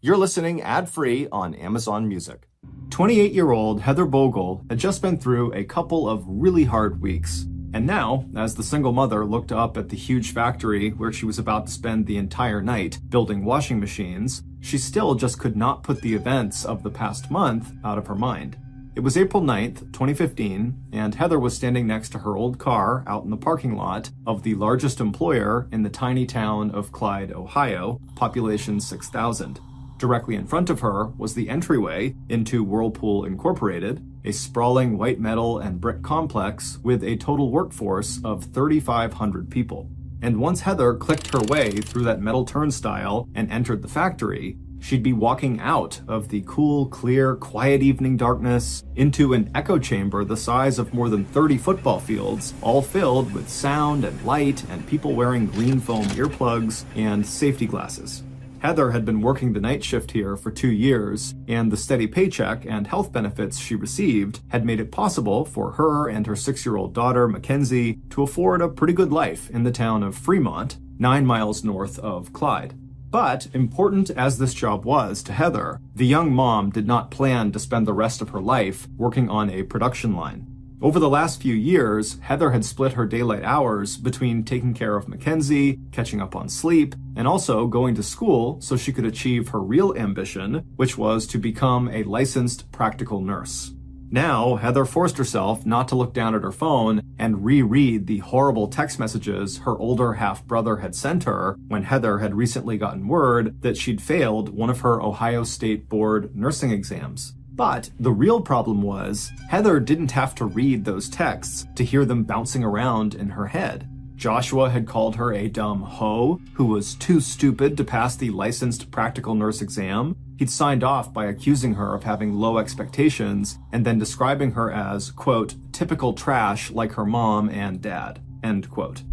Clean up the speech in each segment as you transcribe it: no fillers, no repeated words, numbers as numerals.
You're listening ad-free on Amazon Music. 28-year-old Heather Bogle had just been through a couple of really hard weeks. And now, as the single mother looked up at the huge factory where she was about to spend the entire night building washing machines, she still just could not put the events of the past month out of her mind. It was April 9th, 2015, and Heather was standing next to her old car out in the parking lot of the largest employer in the tiny town of Clyde, Ohio, population 6,000. Directly in front of her was the entryway into Whirlpool Incorporated, a sprawling white metal and brick complex with a total workforce of 3,500 people. And once Heather clicked her way through that metal turnstile and entered the factory, she'd be walking out of the cool, clear, quiet evening darkness into an echo chamber the size of more than 30 football fields, all filled with sound and light and people wearing green foam earplugs and safety glasses. Heather had been working the night shift here for 2 years, and the steady paycheck and health benefits she received had made it possible for her and her 6-year-old daughter, Mackenzie, to afford a pretty good life in the town of Fremont, 9 miles north of Clyde. But, important as this job was to Heather, the young mom did not plan to spend the rest of her life working on a production line. Over the last few years, Heather had split her daylight hours between taking care of Mackenzie, catching up on sleep, and also going to school so she could achieve her real ambition, which was to become a licensed practical nurse. Now, Heather forced herself not to look down at her phone and reread the horrible text messages her older half-brother had sent her when Heather had recently gotten word that she'd failed one of her Ohio State Board nursing exams. But the real problem was, Heather didn't have to read those texts to hear them bouncing around in her head. Joshua had called her a dumb hoe who was too stupid to pass the licensed practical nurse exam. He'd signed off by accusing her of having low expectations and then describing her as, quote, typical trash like her mom and dad, end quote.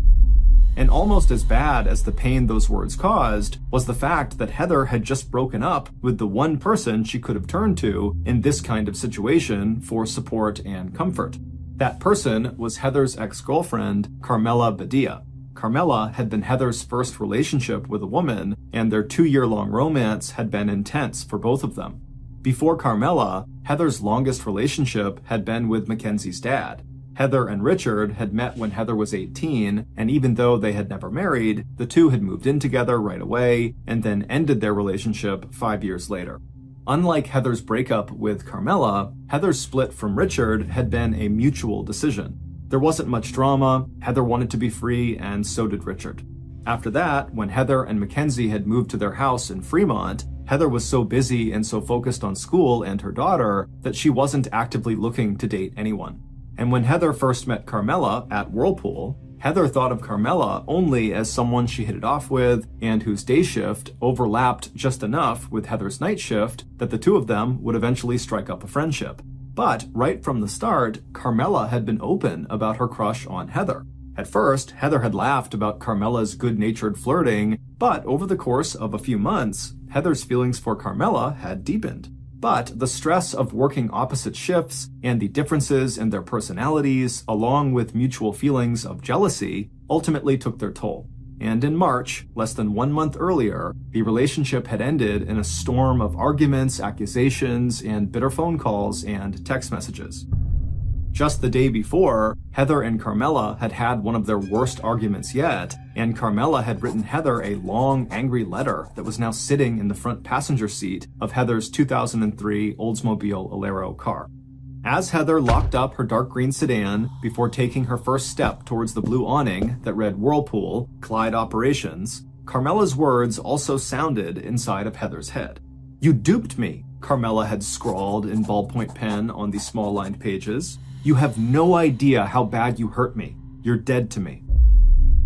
And almost as bad as the pain those words caused was the fact that Heather had just broken up with the one person she could have turned to in this kind of situation for support and comfort. That person was Heather's ex-girlfriend, Carmela Badia. Carmela had been Heather's first relationship with a woman, and their 2-year-long romance had been intense for both of them. Before Carmela, Heather's longest relationship had been with Mackenzie's dad. Heather and Richard had met when Heather was 18, and even though they had never married, the two had moved in together right away and then ended their relationship 5 years later. Unlike Heather's breakup with Carmela, Heather's split from Richard had been a mutual decision. There wasn't much drama, Heather wanted to be free, and so did Richard. After that, when Heather and Mackenzie had moved to their house in Fremont, Heather was so busy and so focused on school and her daughter that she wasn't actively looking to date anyone. And when Heather first met Carmela at Whirlpool, Heather thought of Carmela only as someone she hit it off with and whose day shift overlapped just enough with Heather's night shift that the two of them would eventually strike up a friendship. But right from the start, Carmela had been open about her crush on Heather. At first, Heather had laughed about Carmela's good-natured flirting, but over the course of a few months, Heather's feelings for Carmela had deepened. But the stress of working opposite shifts and the differences in their personalities, along with mutual feelings of jealousy, ultimately took their toll. And in March, less than 1 month earlier, the relationship had ended in a storm of arguments, accusations, and bitter phone calls and text messages. Just the day before, Heather and Carmela had had one of their worst arguments yet, and Carmela had written Heather a long, angry letter that was now sitting in the front passenger seat of Heather's 2003 Oldsmobile Alero car. As Heather locked up her dark green sedan before taking her first step towards the blue awning that read Whirlpool, Clyde Operations, Carmela's words also sounded inside of Heather's head. "You duped me," Carmela had scrawled in ballpoint pen on the small-lined pages. "You have no idea how bad you hurt me. You're dead to me."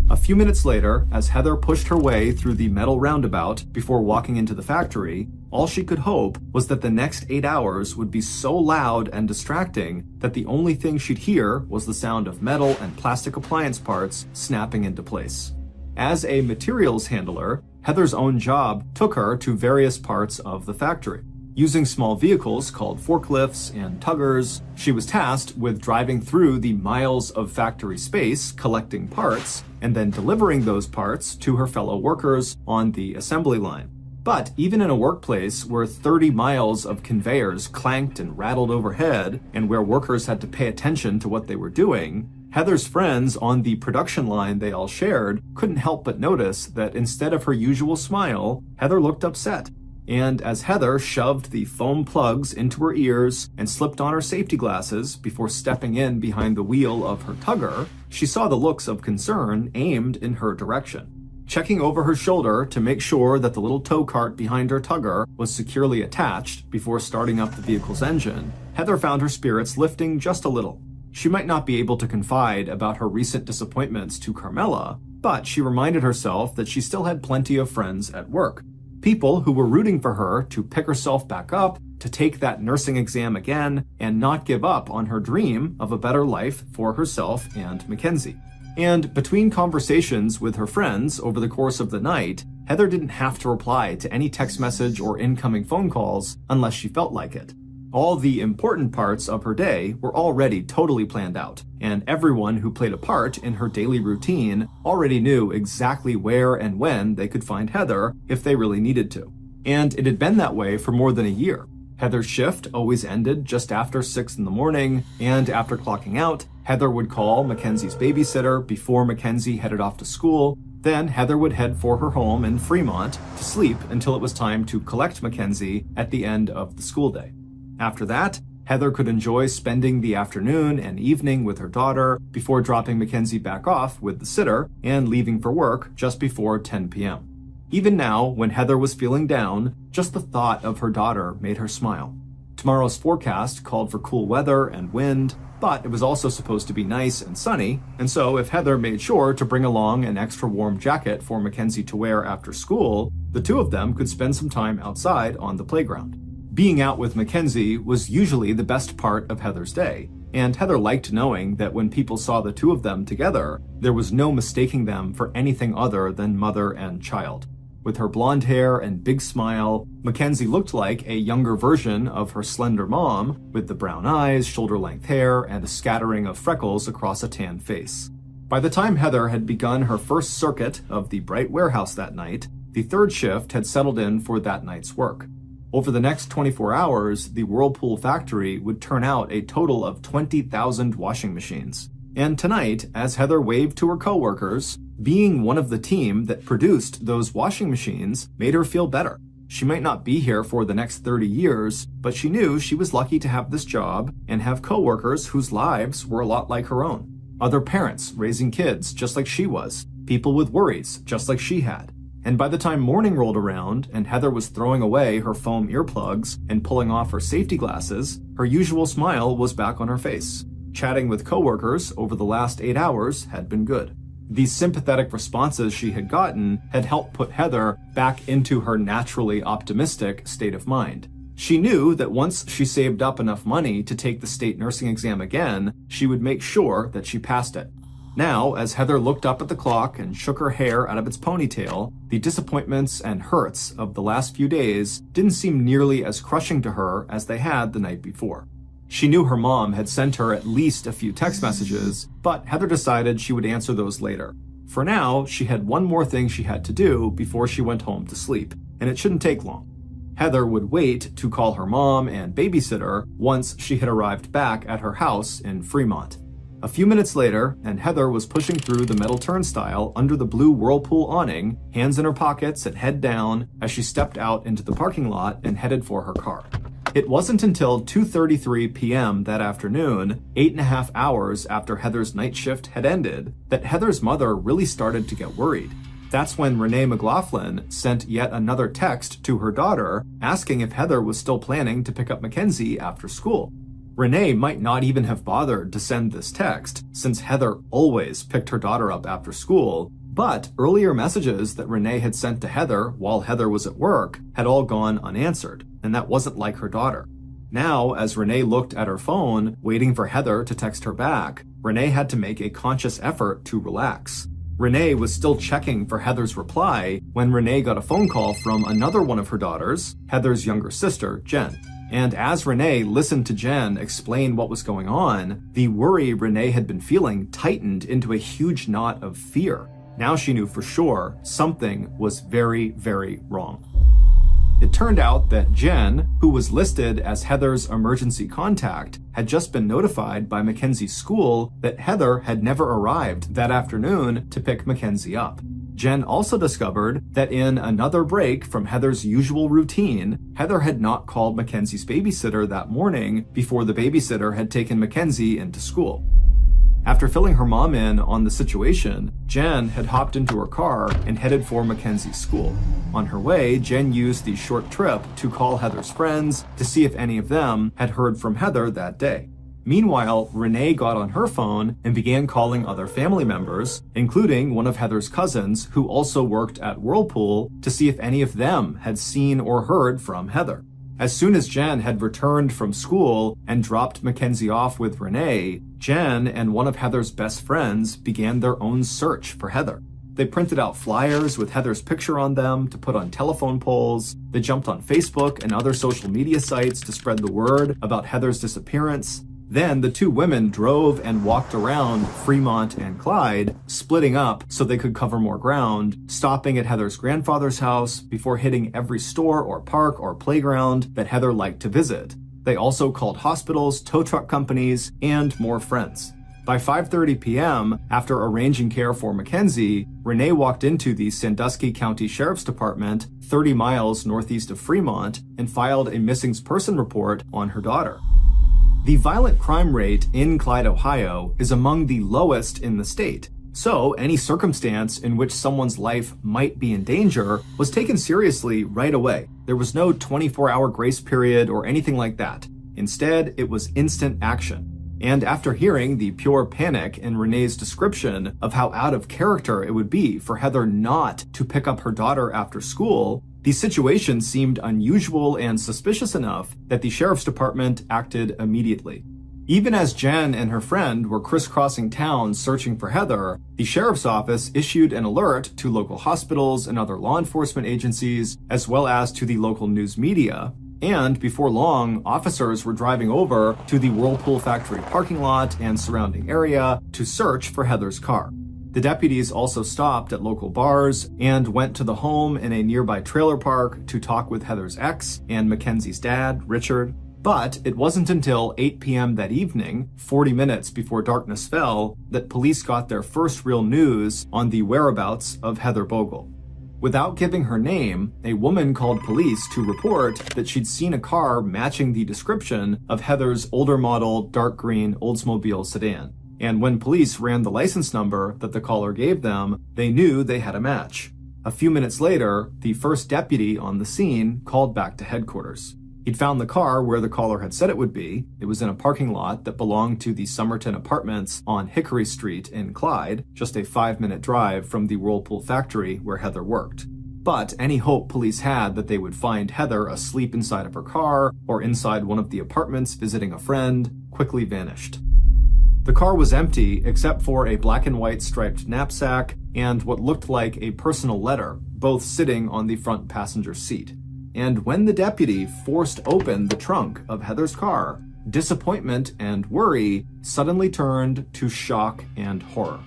A few minutes later, as Heather pushed her way through the metal roundabout before walking into the factory, all she could hope was that the next 8 hours would be so loud and distracting that the only thing she'd hear was the sound of metal and plastic appliance parts snapping into place. As a materials handler, Heather's own job took her to various parts of the factory. Using small vehicles called forklifts and tuggers, she was tasked with driving through the miles of factory space, collecting parts, and then delivering those parts to her fellow workers on the assembly line. But even in a workplace where 30 miles of conveyors clanked and rattled overhead, and where workers had to pay attention to what they were doing, Heather's friends on the production line they all shared couldn't help but notice that instead of her usual smile, Heather looked upset. And as Heather shoved the foam plugs into her ears and slipped on her safety glasses before stepping in behind the wheel of her tugger, she saw the looks of concern aimed in her direction. Checking over her shoulder to make sure that the little tow cart behind her tugger was securely attached before starting up the vehicle's engine, Heather found her spirits lifting just a little. She might not be able to confide about her recent disappointments to Carmela, but she reminded herself that she still had plenty of friends at work. People who were rooting for her to pick herself back up, to take that nursing exam again, and not give up on her dream of a better life for herself and Mackenzie. And between conversations with her friends over the course of the night, Heather didn't have to reply to any text message or incoming phone calls unless she felt like it. All the important parts of her day were already totally planned out, and everyone who played a part in her daily routine already knew exactly where and when they could find Heather if they really needed to. And it had been that way for more than a year. Heather's shift always ended just after 6 in the morning, and after clocking out, Heather would call Mackenzie's babysitter before Mackenzie headed off to school. Then Heather would head for her home in Fremont to sleep until it was time to collect Mackenzie at the end of the school day. After that, Heather could enjoy spending the afternoon and evening with her daughter before dropping Mackenzie back off with the sitter and leaving for work just before 10 p.m. Even now, when Heather was feeling down, just the thought of her daughter made her smile. Tomorrow's forecast called for cool weather and wind, but it was also supposed to be nice and sunny, and so if Heather made sure to bring along an extra warm jacket for Mackenzie to wear after school, the two of them could spend some time outside on the playground. Being out with Mackenzie was usually the best part of Heather's day, and Heather liked knowing that when people saw the two of them together, there was no mistaking them for anything other than mother and child. With her blonde hair and big smile, Mackenzie looked like a younger version of her slender mom, with the brown eyes, shoulder-length hair, and a scattering of freckles across a tan face. By the time Heather had begun her first circuit of the bright warehouse that night, the third shift had settled in for that night's work. Over the next 24 hours, the Whirlpool factory would turn out a total of 20,000 washing machines. And tonight, as Heather waved to her coworkers, being one of the team that produced those washing machines made her feel better. She might not be here for the next 30 years, but she knew she was lucky to have this job and have coworkers whose lives were a lot like her own. Other parents raising kids just like she was, people with worries just like she had. And by the time morning rolled around and Heather was throwing away her foam earplugs and pulling off her safety glasses, her usual smile was back on her face. Chatting with coworkers over the last 8 hours had been good. These sympathetic responses she had gotten had helped put Heather back into her naturally optimistic state of mind. She knew that once she saved up enough money to take the state nursing exam again, she would make sure that she passed it. Now, as Heather looked up at the clock and shook her hair out of its ponytail, the disappointments and hurts of the last few days didn't seem nearly as crushing to her as they had the night before. She knew her mom had sent her at least a few text messages, but Heather decided she would answer those later. For now, she had one more thing she had to do before she went home to sleep, and it shouldn't take long. Heather would wait to call her mom and babysitter once she had arrived back at her house in Fremont. A few minutes later, and Heather was pushing through the metal turnstile under the blue Whirlpool awning, hands in her pockets and head down, as she stepped out into the parking lot and headed for her car. It wasn't until 2:33 p.m. that afternoon, 8.5 hours after Heather's night shift had ended, that Heather's mother really started to get worried. That's when Renee McLaughlin sent yet another text to her daughter asking if Heather was still planning to pick up Mackenzie after school. Renee might not even have bothered to send this text, since Heather always picked her daughter up after school, but earlier messages that Renee had sent to Heather while Heather was at work had all gone unanswered, and that wasn't like her daughter. Now, as Renee looked at her phone, waiting for Heather to text her back, Renee had to make a conscious effort to relax. Renee was still checking for Heather's reply when Renee got a phone call from another one of her daughters, Heather's younger sister, Jen. And as Renee listened to Jen explain what was going on, the worry Renee had been feeling tightened into a huge knot of fear. Now she knew for sure something was very, very wrong. It turned out that Jen, who was listed as Heather's emergency contact, had just been notified by Mackenzie's school that Heather had never arrived that afternoon to pick Mackenzie up. Jen also discovered that in another break from Heather's usual routine, Heather had not called Mackenzie's babysitter that morning before the babysitter had taken Mackenzie into school. After filling her mom in on the situation, Jen had hopped into her car and headed for Mackenzie's school. On her way, Jen used the short trip to call Heather's friends to see if any of them had heard from Heather that day. Meanwhile, Renee got on her phone and began calling other family members, including one of Heather's cousins who also worked at Whirlpool, to see if any of them had seen or heard from Heather. As soon as Jen had returned from school and dropped Mackenzie off with Renee, Jen and one of Heather's best friends began their own search for Heather. They printed out flyers with Heather's picture on them to put on telephone poles. They jumped on Facebook and other social media sites to spread the word about Heather's disappearance. Then the two women drove and walked around Fremont and Clyde, splitting up so they could cover more ground, stopping at Heather's grandfather's house before hitting every store or park or playground that Heather liked to visit. They also called hospitals, tow truck companies, and more friends. By 5:30 p.m., after arranging care for Mackenzie, Renee walked into the Sandusky County Sheriff's Department, 30 miles northeast of Fremont, and filed a missing person report on her daughter. The violent crime rate in Clyde, Ohio is among the lowest in the state, so any circumstance in which someone's life might be in danger was taken seriously right away. There was no 24-hour grace period or anything like that. Instead, it was instant action. And after hearing the pure panic in Renee's description of how out of character it would be for Heather not to pick up her daughter after school, the situation seemed unusual and suspicious enough that the sheriff's department acted immediately. Even as Jen and her friend were crisscrossing town searching for Heather, the sheriff's office issued an alert to local hospitals and other law enforcement agencies, as well as to the local news media. And before long, officers were driving over to the Whirlpool factory parking lot and surrounding area to search for Heather's car. The deputies also stopped at local bars and went to the home in a nearby trailer park to talk with Heather's ex and Mackenzie's dad, Richard. But it wasn't until 8 p.m. that evening, 40 minutes before darkness fell, that police got their first real news on the whereabouts of Heather Bogle. Without giving her name, a woman called police to report that she'd seen a car matching the description of Heather's older model dark green Oldsmobile sedan. And when police ran the license number that the caller gave them, they knew they had a match. A few minutes later, the first deputy on the scene called back to headquarters. He'd found the car where the caller had said it would be. It was in a parking lot that belonged to the Somerton Apartments on Hickory Street in Clyde, just a 5-minute drive from the Whirlpool factory where Heather worked. But any hope police had that they would find Heather asleep inside of her car or inside one of the apartments visiting a friend quickly vanished. The car was empty except for a black and white striped knapsack and what looked like a personal letter, both sitting on the front passenger seat. And when the deputy forced open the trunk of Heather's car, disappointment and worry suddenly turned to shock and horror.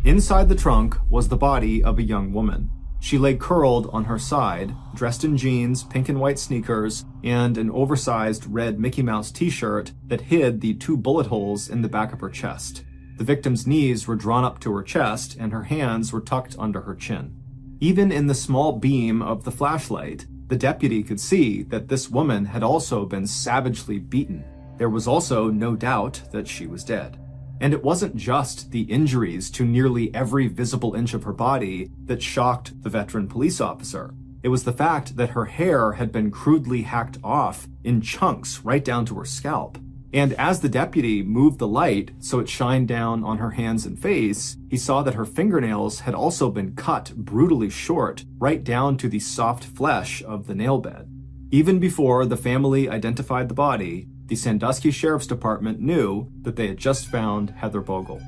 Inside the trunk was the body of a young woman. She lay curled on her side, dressed in jeans, pink and white sneakers, and an oversized red Mickey Mouse t-shirt that hid the 2 bullet holes in the back of her chest. The victim's knees were drawn up to her chest and her hands were tucked under her chin. Even in the small beam of the flashlight, the deputy could see that this woman had also been savagely beaten. There was also no doubt that she was dead. And it wasn't just the injuries to nearly every visible inch of her body that shocked the veteran police officer. It was the fact that her hair had been crudely hacked off in chunks right down to her scalp. And as the deputy moved the light so it shined down on her hands and face, he saw that her fingernails had also been cut brutally short right down to the soft flesh of the nail bed. Even before the family identified the body, the Sandusky Sheriff's Department knew that they had just found Heather Bogle.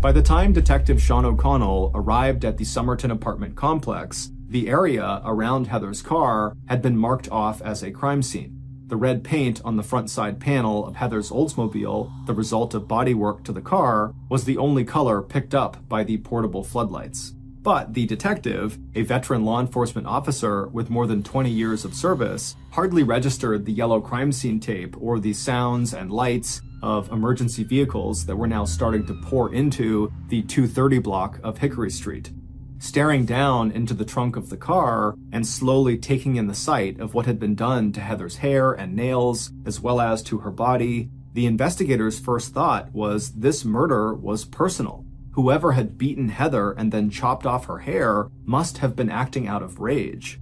By the time Detective Sean O'Connell arrived at the Somerton apartment complex, the area around Heather's car had been marked off as a crime scene. The red paint on the front side panel of Heather's Oldsmobile, the result of bodywork to the car, was the only color picked up by the portable floodlights. But the detective, a veteran law enforcement officer with more than 20 years of service, hardly registered the yellow crime scene tape or the sounds and lights of emergency vehicles that were now starting to pour into the 230 block of Hickory Street. Staring down into the trunk of the car and slowly taking in the sight of what had been done to Heather's hair and nails, as well as to her body, the investigators' first thought was this murder was personal. Whoever had beaten Heather and then chopped off her hair must have been acting out of rage.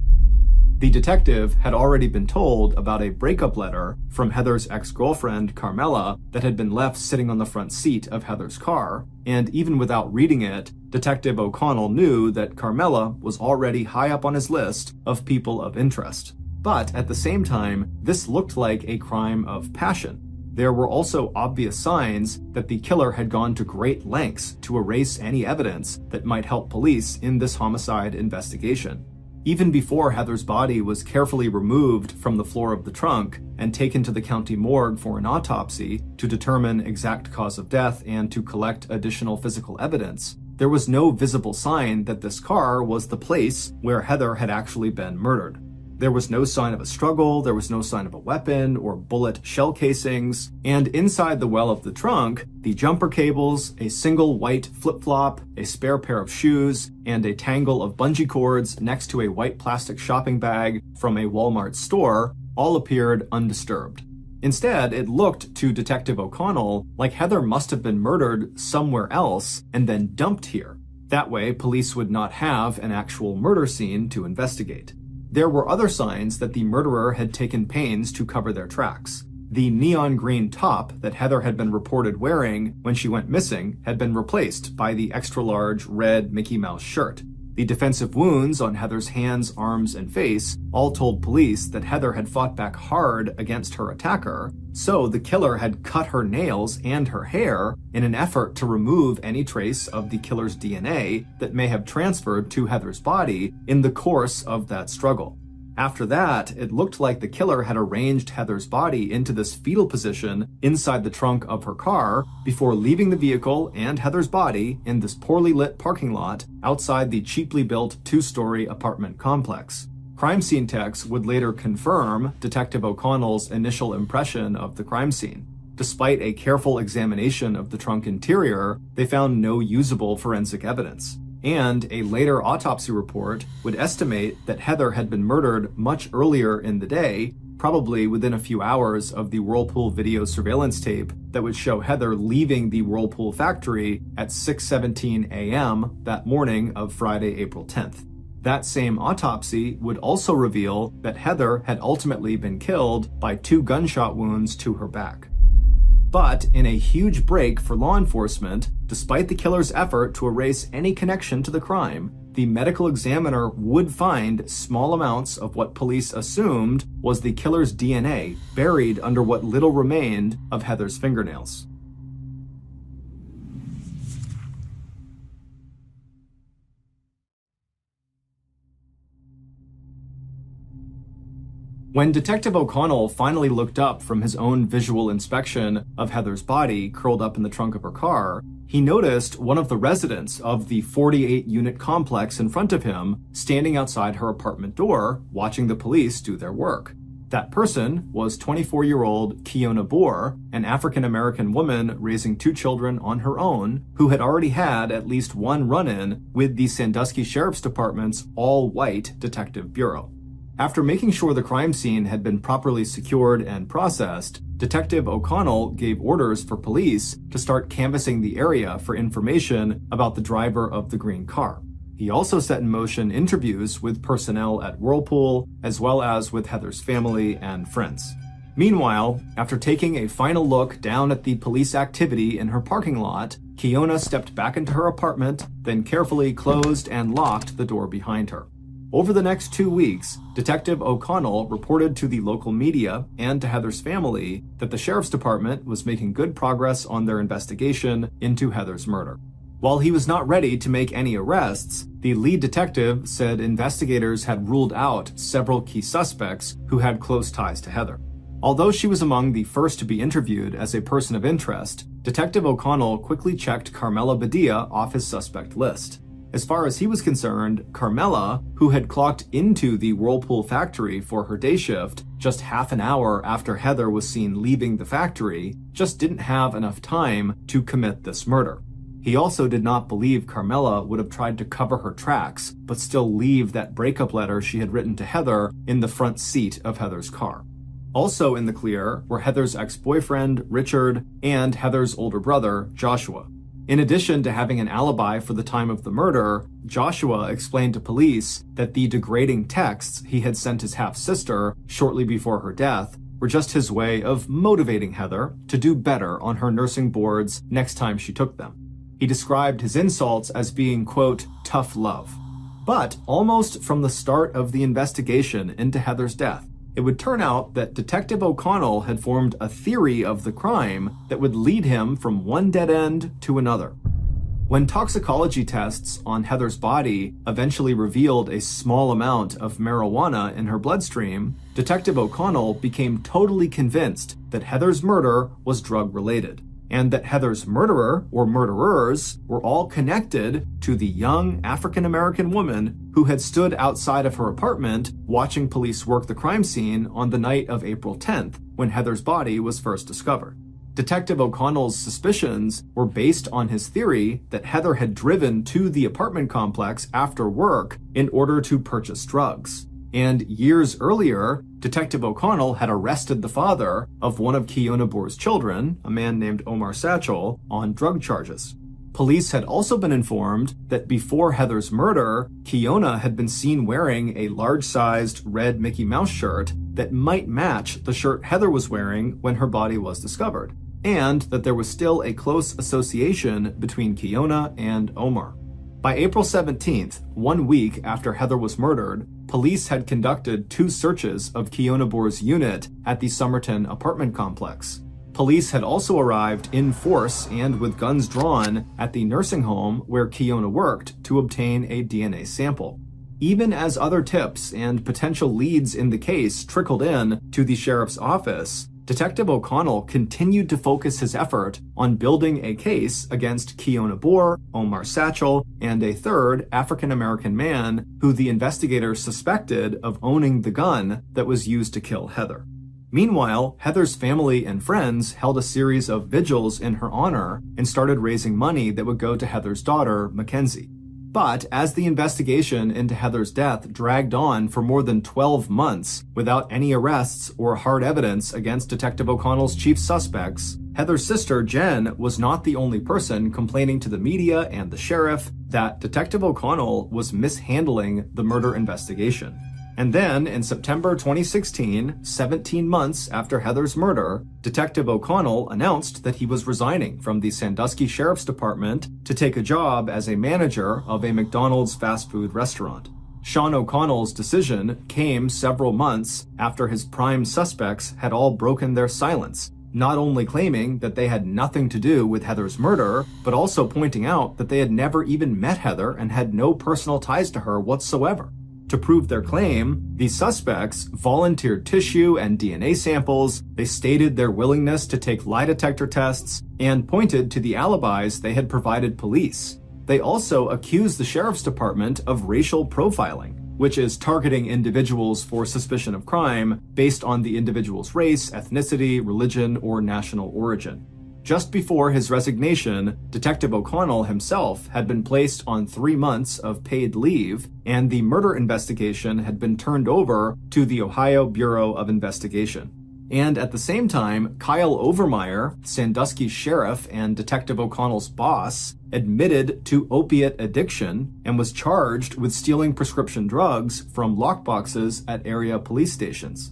The detective had already been told about a breakup letter from Heather's ex-girlfriend, Carmela, that had been left sitting on the front seat of Heather's car, and even without reading it, Detective O'Connell knew that Carmela was already high up on his list of people of interest. But at the same time, this looked like a crime of passion. There were also obvious signs that the killer had gone to great lengths to erase any evidence that might help police in this homicide investigation. Even before Heather's body was carefully removed from the floor of the trunk and taken to the county morgue for an autopsy to determine exact cause of death and to collect additional physical evidence, there was no visible sign that this car was the place where Heather had actually been murdered. There was no sign of a struggle, there was no sign of a weapon or bullet shell casings, and inside the well of the trunk, the jumper cables, a single white flip-flop, a spare pair of shoes, and a tangle of bungee cords next to a white plastic shopping bag from a Walmart store all appeared undisturbed. Instead, it looked to Detective O'Connell like Heather must have been murdered somewhere else and then dumped here. That way, police would not have an actual murder scene to investigate. There were other signs that the murderer had taken pains to cover their tracks. The neon green top that Heather had been reported wearing when she went missing had been replaced by the extra-large red Mickey Mouse shirt. The defensive wounds on Heather's hands, arms, and face all told police that Heather had fought back hard against her attacker, so the killer had cut her nails and her hair in an effort to remove any trace of the killer's DNA that may have transferred to Heather's body in the course of that struggle. After that, it looked like the killer had arranged Heather's body into this fetal position inside the trunk of her car before leaving the vehicle and Heather's body in this poorly lit parking lot outside the cheaply built two-story apartment complex. Crime scene techs would later confirm Detective O'Connell's initial impression of the crime scene. Despite a careful examination of the trunk interior, they found no usable forensic evidence. And a later autopsy report would estimate that Heather had been murdered much earlier in the day, probably within a few hours of the Whirlpool video surveillance tape that would show Heather leaving the Whirlpool factory at 6:17 a.m. that morning of Friday, April 10th. That same autopsy would also reveal that Heather had ultimately been killed by 2 gunshot wounds to her back. But in a huge break for law enforcement, despite the killer's effort to erase any connection to the crime, the medical examiner would find small amounts of what police assumed was the killer's DNA buried under what little remained of Heather's fingernails. When Detective O'Connell finally looked up from his own visual inspection of Heather's body curled up in the trunk of her car, he noticed one of the residents of the 48-unit complex in front of him standing outside her apartment door, watching the police do their work. That person was 24-year-old Kiona Boer, an African-American woman raising 2 children on her own, who had already had at least one run-in with the Sandusky Sheriff's Department's all-white detective bureau. After making sure the crime scene had been properly secured and processed, Detective O'Connell gave orders for police to start canvassing the area for information about the driver of the green car. He also set in motion interviews with personnel at Whirlpool, as well as with Heather's family and friends. Meanwhile, after taking a final look down at the police activity in her parking lot, Kiona stepped back into her apartment, then carefully closed and locked the door behind her. Over the next 2 weeks, Detective O'Connell reported to the local media and to Heather's family that the sheriff's department was making good progress on their investigation into Heather's murder. While he was not ready to make any arrests, the lead detective said investigators had ruled out several key suspects who had close ties to Heather. Although she was among the first to be interviewed as a person of interest, Detective O'Connell quickly checked Carmela Badia off his suspect list. As far as he was concerned, Carmela, who had clocked into the Whirlpool factory for her day shift just half an hour after Heather was seen leaving the factory, just didn't have enough time to commit this murder. He also did not believe Carmela would have tried to cover her tracks, but still leave that breakup letter she had written to Heather in the front seat of Heather's car. Also in the clear were Heather's ex-boyfriend, Richard, and Heather's older brother, Joshua. In addition to having an alibi for the time of the murder, Joshua explained to police that the degrading texts he had sent his half-sister shortly before her death were just his way of motivating Heather to do better on her nursing boards next time she took them. He described his insults as being, quote, tough love. But almost from the start of the investigation into Heather's death, it would turn out that Detective O'Connell had formed a theory of the crime that would lead him from one dead end to another. When toxicology tests on Heather's body eventually revealed a small amount of marijuana in her bloodstream, Detective O'Connell became totally convinced that Heather's murder was drug-related, and that Heather's murderer or murderers were all connected to the young African-American woman who had stood outside of her apartment watching police work the crime scene on the night of April 10th, when Heather's body was first discovered. Detective O'Connell's suspicions were based on his theory that Heather had driven to the apartment complex after work in order to purchase drugs. And years earlier, Detective O'Connell had arrested the father of one of Kiona Boer's children, a man named Omar Satchel, on drug charges. Police had also been informed that before Heather's murder, Kiona had been seen wearing a large-sized red Mickey Mouse shirt that might match the shirt Heather was wearing when her body was discovered, and that there was still a close association between Kiona and Omar. By April 17th, 1 week after Heather was murdered, police had conducted 2 searches of Kiona Boer's unit at the Somerton apartment complex. Police had also arrived in force and with guns drawn at the nursing home where Kiona worked to obtain a DNA sample. Even as other tips and potential leads in the case trickled in to the sheriff's office, Detective O'Connell continued to focus his effort on building a case against Kiona Boer, Omar Satchel, and a third African-American man who the investigators suspected of owning the gun that was used to kill Heather. Meanwhile, Heather's family and friends held a series of vigils in her honor and started raising money that would go to Heather's daughter, Mackenzie. But as the investigation into Heather's death dragged on for more than 12 months without any arrests or hard evidence against Detective O'Connell's chief suspects, Heather's sister, Jen, was not the only person complaining to the media and the sheriff that Detective O'Connell was mishandling the murder investigation. And then, in September 2016, 17 months after Heather's murder, Detective O'Connell announced that he was resigning from the Sandusky Sheriff's Department to take a job as a manager of a McDonald's fast food restaurant. Sean O'Connell's decision came several months after his prime suspects had all broken their silence, not only claiming that they had nothing to do with Heather's murder, but also pointing out that they had never even met Heather and had no personal ties to her whatsoever. To prove their claim, the suspects volunteered tissue and DNA samples, they stated their willingness to take lie detector tests, and pointed to the alibis they had provided police. They also accused the sheriff's department of racial profiling, which is targeting individuals for suspicion of crime based on the individual's race, ethnicity, religion, or national origin. Just before his resignation, Detective O'Connell himself had been placed on 3 months of paid leave, and the murder investigation had been turned over to the Ohio Bureau of Investigation. And at the same time, Kyle Overmeyer, Sandusky's sheriff and Detective O'Connell's boss, admitted to opiate addiction and was charged with stealing prescription drugs from lockboxes at area police stations.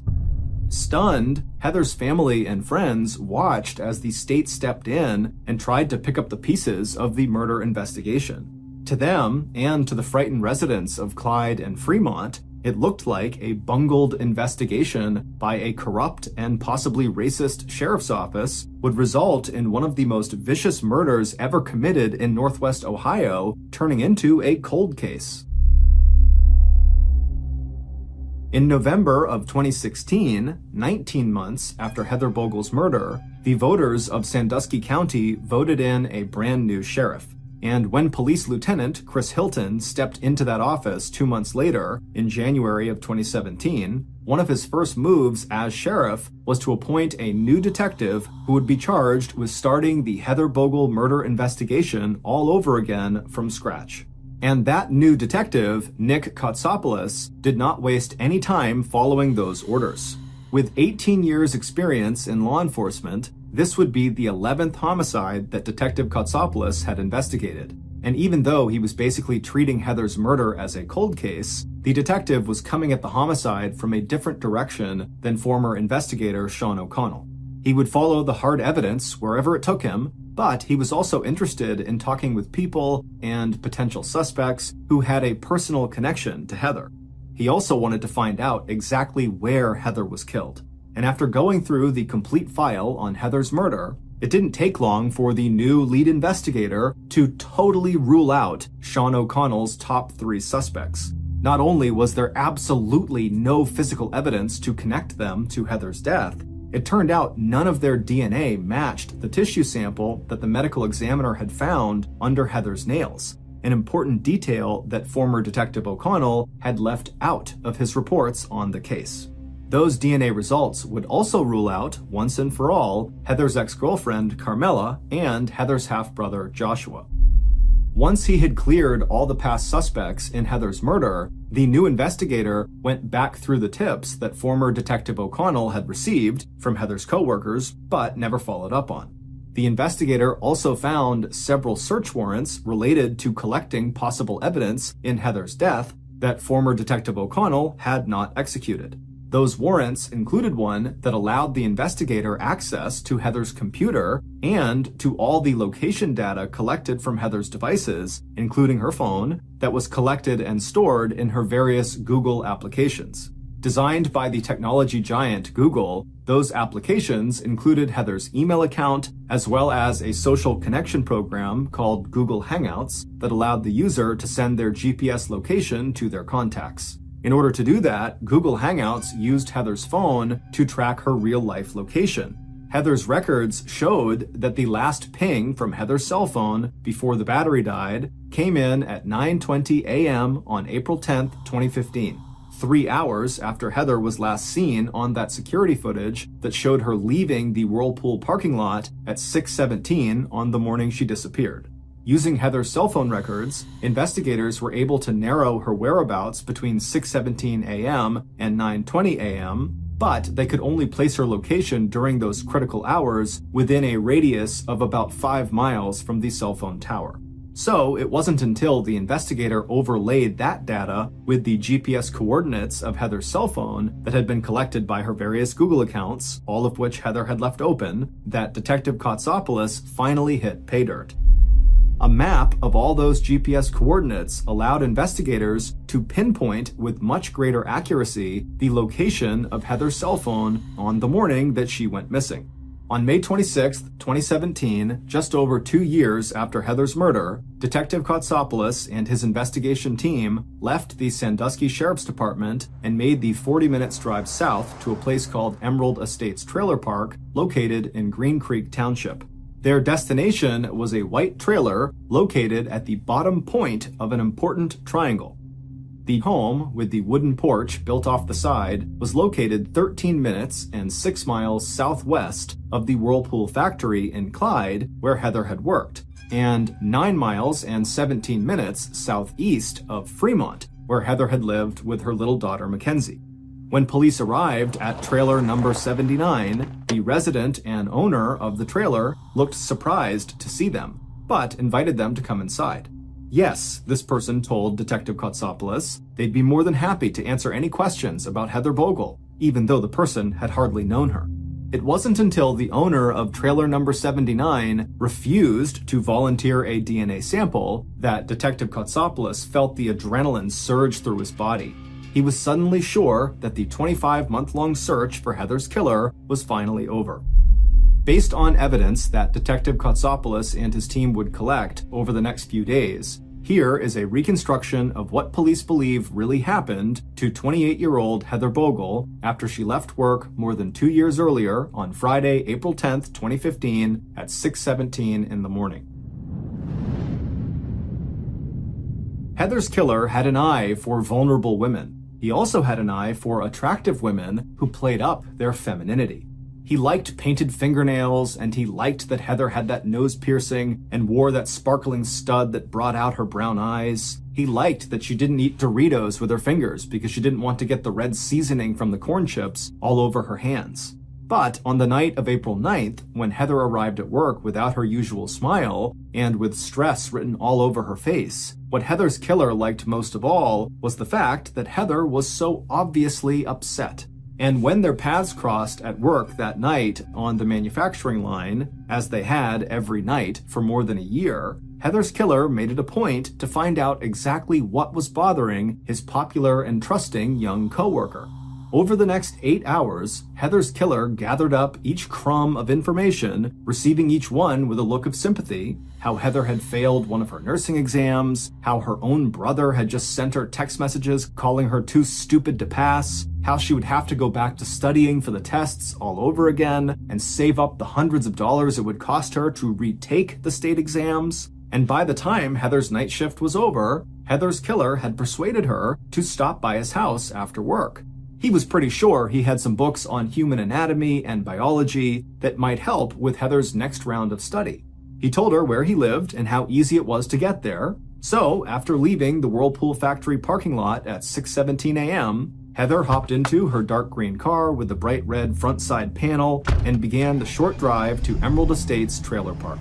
Stunned, Heather's family and friends watched as the state stepped in and tried to pick up the pieces of the murder investigation. To them, and to the frightened residents of Clyde and Fremont, it looked like a bungled investigation by a corrupt and possibly racist sheriff's office would result in one of the most vicious murders ever committed in Northwest Ohio turning into a cold case. In November of 2016, 19 months after Heather Bogle's murder, the voters of Sandusky County voted in a brand new sheriff. And when Police Lieutenant Chris Hilton stepped into that office 2 months later, in January of 2017, one of his first moves as sheriff was to appoint a new detective who would be charged with starting the Heather Bogle murder investigation all over again from scratch. And that new detective, Nick Kotsopoulos, did not waste any time following those orders. With 18 years' experience in law enforcement, this would be the 11th homicide that Detective Kotsopoulos had investigated. And even though he was basically treating Heather's murder as a cold case, the detective was coming at the homicide from a different direction than former investigator Sean O'Connell. He would follow the hard evidence wherever it took him, but he was also interested in talking with people and potential suspects who had a personal connection to Heather. He also wanted to find out exactly where Heather was killed. And after going through the complete file on Heather's murder, it didn't take long for the new lead investigator to totally rule out Sean O'Connell's top 3 suspects. Not only was there absolutely no physical evidence to connect them to Heather's death, it turned out none of their DNA matched the tissue sample that the medical examiner had found under Heather's nails, an important detail that former Detective O'Connell had left out of his reports on the case. Those DNA results would also rule out, once and for all, Heather's ex-girlfriend Carmela and Heather's half-brother Joshua. Once he had cleared all the past suspects in Heather's murder, the new investigator went back through the tips that former Detective O'Connell had received from Heather's coworkers, but never followed up on. The investigator also found several search warrants related to collecting possible evidence in Heather's death that former Detective O'Connell had not executed. Those warrants included one that allowed the investigator access to Heather's computer and to all the location data collected from Heather's devices, including her phone, that was collected and stored in her various Google applications. Designed by the technology giant Google, those applications included Heather's email account, as well as a social connection program called Google Hangouts that allowed the user to send their GPS location to their contacts. In order to do that, Google Hangouts used Heather's phone to track her real-life location. Heather's records showed that the last ping from Heather's cell phone before the battery died came in at 9:20 a.m. on April 10th, 2015, 3 hours after Heather was last seen on that security footage that showed her leaving the Whirlpool parking lot at 6:17 on the morning she disappeared. Using Heather's cell phone records, investigators were able to narrow her whereabouts between 6:17 a.m. and 9:20 a.m., but they could only place her location during those critical hours within a radius of about 5 miles from the cell phone tower. So it wasn't until the investigator overlaid that data with the GPS coordinates of Heather's cell phone that had been collected by her various Google accounts, all of which Heather had left open, that Detective Kotsopoulos finally hit pay dirt. A map of all those GPS coordinates allowed investigators to pinpoint with much greater accuracy the location of Heather's cell phone on the morning that she went missing. On May 26, 2017, just over 2 years after Heather's murder, Detective Kotsopoulos and his investigation team left the Sandusky Sheriff's Department and made the 40 minutes drive south to a place called Emerald Estates Trailer Park, located in Green Creek Township. Their destination was a white trailer located at the bottom point of an important triangle. The home, with the wooden porch built off the side, was located 13 minutes and 6 miles southwest of the Whirlpool factory in Clyde, where Heather had worked, and 9 miles and 17 minutes southeast of Fremont, where Heather had lived with her little daughter Mackenzie. When police arrived at trailer number 79, the resident and owner of the trailer looked surprised to see them, but invited them to come inside. Yes, this person told Detective Kotsopoulos they'd be more than happy to answer any questions about Heather Bogle, even though the person had hardly known her. It wasn't until the owner of trailer number 79 refused to volunteer a DNA sample that Detective Kotsopoulos felt the adrenaline surge through his body. He was suddenly sure that the 25-month-long search for Heather's killer was finally over. Based on evidence that Detective Kotsopoulos and his team would collect over the next few days, here is a reconstruction of what police believe really happened to 28-year-old Heather Bogle after she left work more than 2 years earlier on Friday, April 10th, 2015 at 6:17 in the morning. Heather's killer had an eye for vulnerable women. He also had an eye for attractive women who played up their femininity. He liked painted fingernails, and he liked that Heather had that nose piercing and wore that sparkling stud that brought out her brown eyes. He liked that she didn't eat Doritos with her fingers because she didn't want to get the red seasoning from the corn chips all over her hands. But on the night of April 9th, when Heather arrived at work without her usual smile and with stress written all over her face, what Heather's killer liked most of all was the fact that Heather was so obviously upset. And when their paths crossed at work that night on the manufacturing line, as they had every night for more than a year, Heather's killer made it a point to find out exactly what was bothering his popular and trusting young coworker. Over the next 8 hours, Heather's killer gathered up each crumb of information, receiving each one with a look of sympathy: how Heather had failed one of her nursing exams, how her own brother had just sent her text messages calling her too stupid to pass, how she would have to go back to studying for the tests all over again and save up the hundreds of dollars it would cost her to retake the state exams. And by the time Heather's night shift was over, Heather's killer had persuaded her to stop by his house after work. He was pretty sure he had some books on human anatomy and biology that might help with Heather's next round of study. He told her where he lived and how easy it was to get there. So, after leaving the Whirlpool factory parking lot at 6:17 a.m., Heather hopped into her dark green car with the bright red front side panel and began the short drive to Emerald Estates trailer park.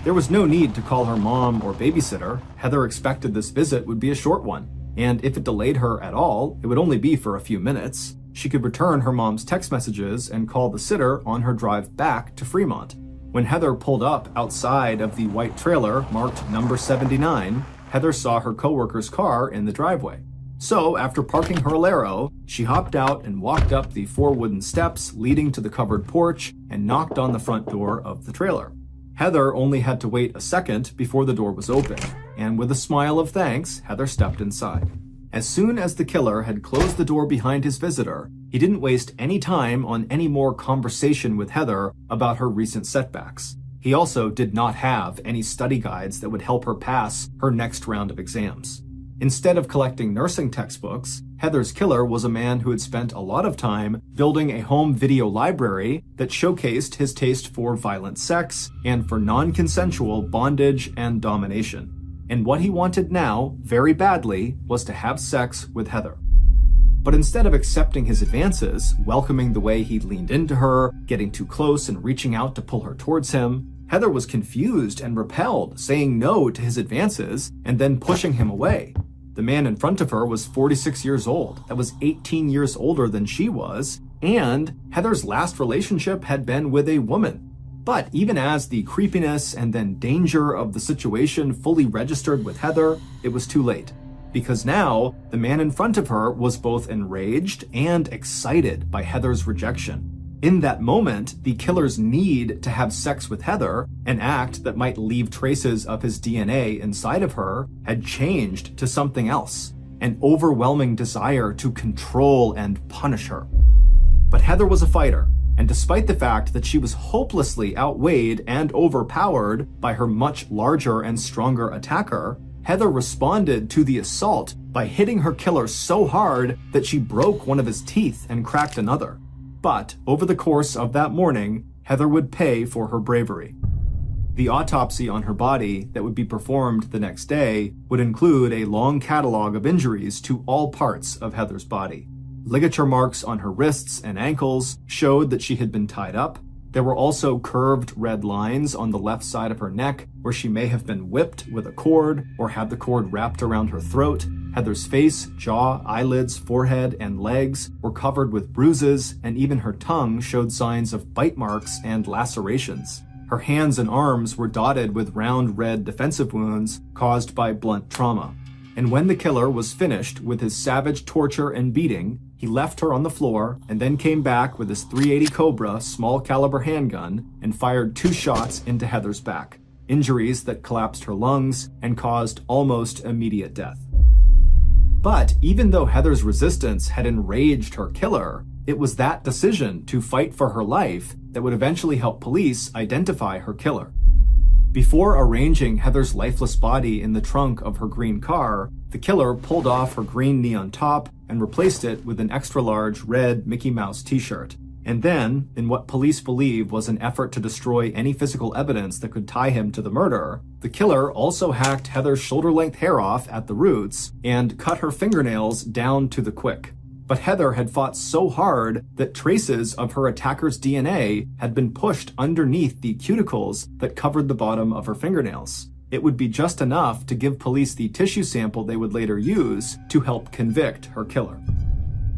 There was no need to call her mom or babysitter. Heather expected this visit would be a short one. And if it delayed her at all, it would only be for a few minutes. She could return her mom's text messages and call the sitter on her drive back to Fremont. When Heather pulled up outside of the white trailer marked number 79, Heather saw her coworker's car in the driveway. So, after parking her Alero, she hopped out and walked up the 4 wooden steps leading to the covered porch and knocked on the front door of the trailer. Heather only had to wait a second before the door was open, and with a smile of thanks, Heather stepped inside. As soon as the killer had closed the door behind his visitor, he didn't waste any time on any more conversation with Heather about her recent setbacks. He also did not have any study guides that would help her pass her next round of exams. Instead of collecting nursing textbooks, Heather's killer was a man who had spent a lot of time building a home video library that showcased his taste for violent sex and for non-consensual bondage and domination. And what he wanted now, very badly, was to have sex with Heather. But instead of accepting his advances, welcoming the way he leaned into her, getting too close and reaching out to pull her towards him, Heather was confused and repelled, saying no to his advances and then pushing him away. The man in front of her was 46 years old. That was 18 years older than she was, and Heather's last relationship had been with a woman. But even as the creepiness and then danger of the situation fully registered with Heather, it was too late. Because now, the man in front of her was both enraged and excited by Heather's rejection. In that moment, the killer's need to have sex with Heather, an act that might leave traces of his DNA inside of her, had changed to something else, an overwhelming desire to control and punish her. But Heather was a fighter, and despite the fact that she was hopelessly outweighed and overpowered by her much larger and stronger attacker, Heather responded to the assault by hitting her killer so hard that she broke one of his teeth and cracked another. But over the course of that morning, Heather would pay for her bravery. The autopsy on her body that would be performed the next day would include a long catalog of injuries to all parts of Heather's body. Ligature marks on her wrists and ankles showed that she had been tied up. There were also curved red lines on the left side of her neck where she may have been whipped with a cord or had the cord wrapped around her throat. Heather's face, jaw, eyelids, forehead, and legs were covered with bruises, and even her tongue showed signs of bite marks and lacerations. Her hands and arms were dotted with round red defensive wounds caused by blunt trauma. And when the killer was finished with his savage torture and beating, he left her on the floor and then came back with his .380 Cobra small caliber handgun and fired 2 shots into Heather's back, injuries that collapsed her lungs and caused almost immediate death. But even though Heather's resistance had enraged her killer, it was that decision to fight for her life that would eventually help police identify her killer. Before arranging Heather's lifeless body in the trunk of her green car, the killer pulled off her green neon top and replaced it with an extra-large red Mickey Mouse t-shirt. And then, in what police believe was an effort to destroy any physical evidence that could tie him to the murder, the killer also hacked Heather's shoulder-length hair off at the roots and cut her fingernails down to the quick. But Heather had fought so hard that traces of her attacker's DNA had been pushed underneath the cuticles that covered the bottom of her fingernails. It would be just enough to give police the tissue sample they would later use to help convict her killer.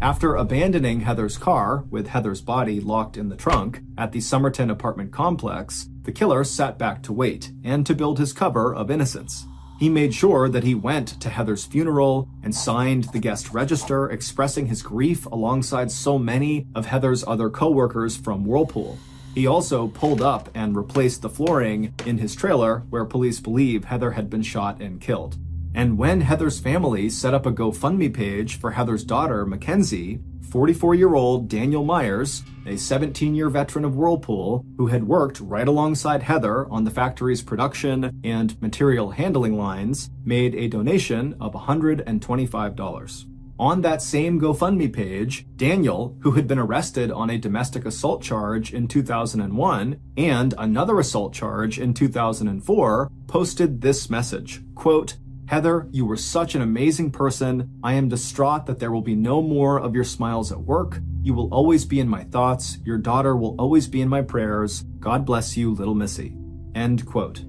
After abandoning Heather's car, with Heather's body locked in the trunk, at the Somerton apartment complex, the killer sat back to wait and to build his cover of innocence. He made sure that he went to Heather's funeral and signed the guest register, expressing his grief alongside so many of Heather's other co-workers from Whirlpool. He also pulled up and replaced the flooring in his trailer where police believe Heather had been shot and killed. And when Heather's family set up a GoFundMe page for Heather's daughter, Mackenzie, 44-year-old Daniel Myers, a 17-year veteran of Whirlpool who had worked right alongside Heather on the factory's production and material handling lines, made a donation of $125. On that same GoFundMe page, Daniel, who had been arrested on a domestic assault charge in 2001 and another assault charge in 2004, posted this message, quote, "Heather, you were such an amazing person. I am distraught that there will be no more of your smiles at work. You will always be in my thoughts. Your daughter will always be in my prayers. God bless you, little Missy." End quote.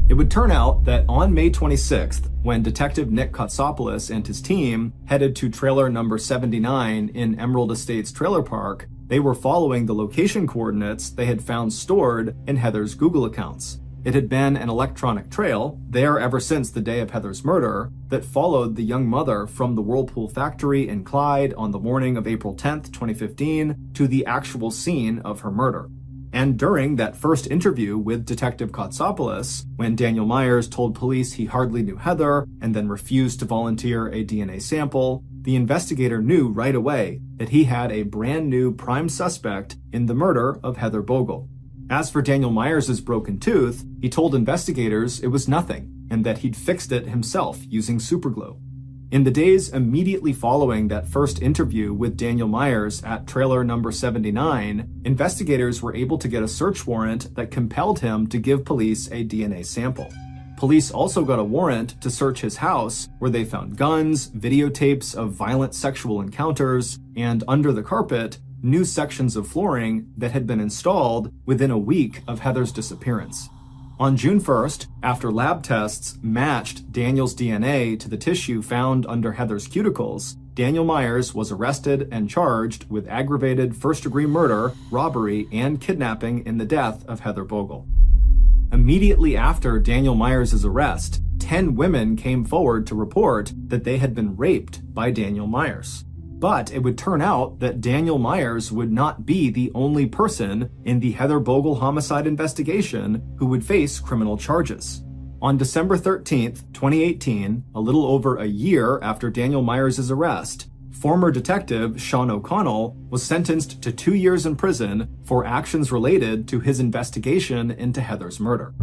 It would turn out that on May 26th, when Detective Nick Kotsopoulos and his team headed to trailer number 79 in Emerald Estates Trailer Park, they were following the location coordinates they had found stored in Heather's Google accounts. It had been an electronic trail, there ever since the day of Heather's murder, that followed the young mother from the Whirlpool factory in Clyde on the morning of April 10th, 2015, to the actual scene of her murder. And during that first interview with Detective Kotsopoulos, when Daniel Myers told police he hardly knew Heather and then refused to volunteer a DNA sample, the investigator knew right away that he had a brand new prime suspect in the murder of Heather Bogle. As for Daniel Myers' broken tooth, he told investigators it was nothing and that he'd fixed it himself using superglue. In the days immediately following that first interview with Daniel Myers at trailer number 79, investigators were able to get a search warrant that compelled him to give police a DNA sample. Police also got a warrant to search his house, where they found guns, videotapes of violent sexual encounters, and under the carpet, new sections of flooring that had been installed within a week of Heather's disappearance. On June 1st, after lab tests matched Daniel's DNA to the tissue found under Heather's cuticles, Daniel Myers was arrested and charged with aggravated first-degree murder, robbery, and kidnapping in the death of Heather Bogle. Immediately after Daniel Myers' arrest, 10 women came forward to report that they had been raped by Daniel Myers. But it would turn out that Daniel Myers would not be the only person in the Heather Bogle homicide investigation who would face criminal charges. On December 13th, 2018, a little over a year after Daniel Myers' arrest, former detective Sean O'Connell was sentenced to 2 years in prison for actions related to his investigation into Heather's murder.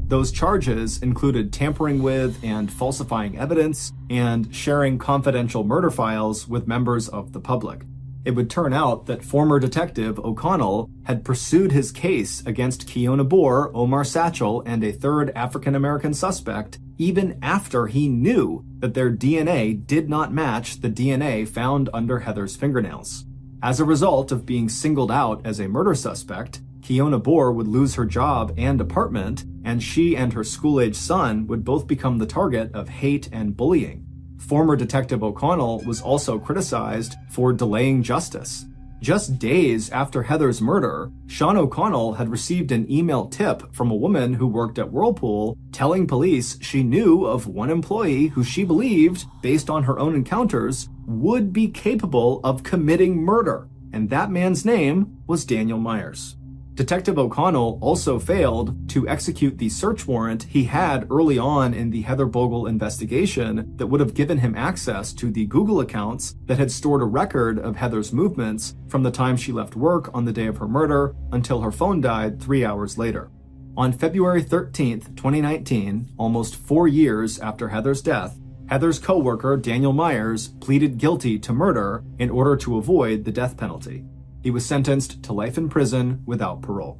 Those charges included tampering with and falsifying evidence and sharing confidential murder files with members of the public. It would turn out that former detective O'Connell had pursued his case against Kiona Boer, Omar Satchel, and a third African-American suspect even after he knew that their DNA did not match the DNA found under Heather's fingernails. As a result of being singled out as a murder suspect, Kiona Boer would lose her job and apartment, and she and her school-age son would both become the target of hate and bullying. Former Detective O'Connell was also criticized for delaying justice. Just days after Heather's murder, Sean O'Connell had received an email tip from a woman who worked at Whirlpool telling police she knew of one employee who she believed, based on her own encounters, would be capable of committing murder, and that man's name was Daniel Myers. Detective O'Connell also failed to execute the search warrant he had early on in the Heather Bogle investigation that would have given him access to the Google accounts that had stored a record of Heather's movements from the time she left work on the day of her murder until her phone died 3 hours later. On February 13th, 2019, almost 4 years after Heather's death, Heather's co-worker Daniel Myers pleaded guilty to murder in order to avoid the death penalty. He was sentenced to life in prison without parole.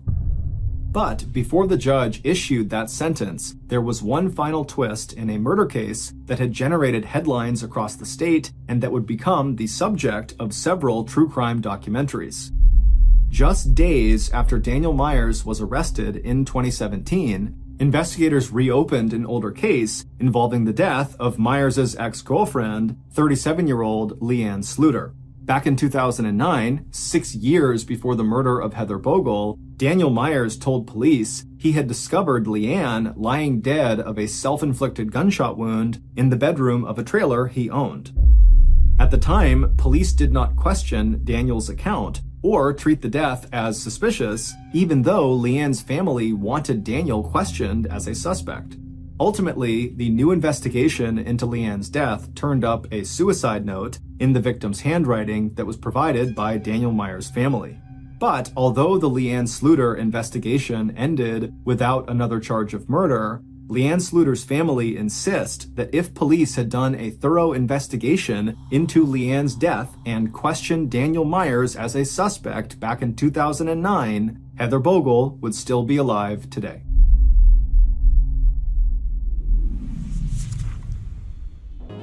But before the judge issued that sentence, there was one final twist in a murder case that had generated headlines across the state and that would become the subject of several true crime documentaries. Just days after Daniel Myers was arrested in 2017, investigators reopened an older case involving the death of Myers' ex-girlfriend, 37-year-old Leanne Sluter. Back in 2009, 6 years before the murder of Heather Bogle, Daniel Myers told police he had discovered Leanne lying dead of a self-inflicted gunshot wound in the bedroom of a trailer he owned. At the time, police did not question Daniel's account or treat the death as suspicious, even though Leanne's family wanted Daniel questioned as a suspect. Ultimately, the new investigation into Leanne's death turned up a suicide note in the victim's handwriting that was provided by Daniel Myers' family. But although the Leanne Sluter investigation ended without another charge of murder, Leanne Sluter's family insist that if police had done a thorough investigation into Leanne's death and questioned Daniel Myers as a suspect back in 2009, Heather Bogle would still be alive today.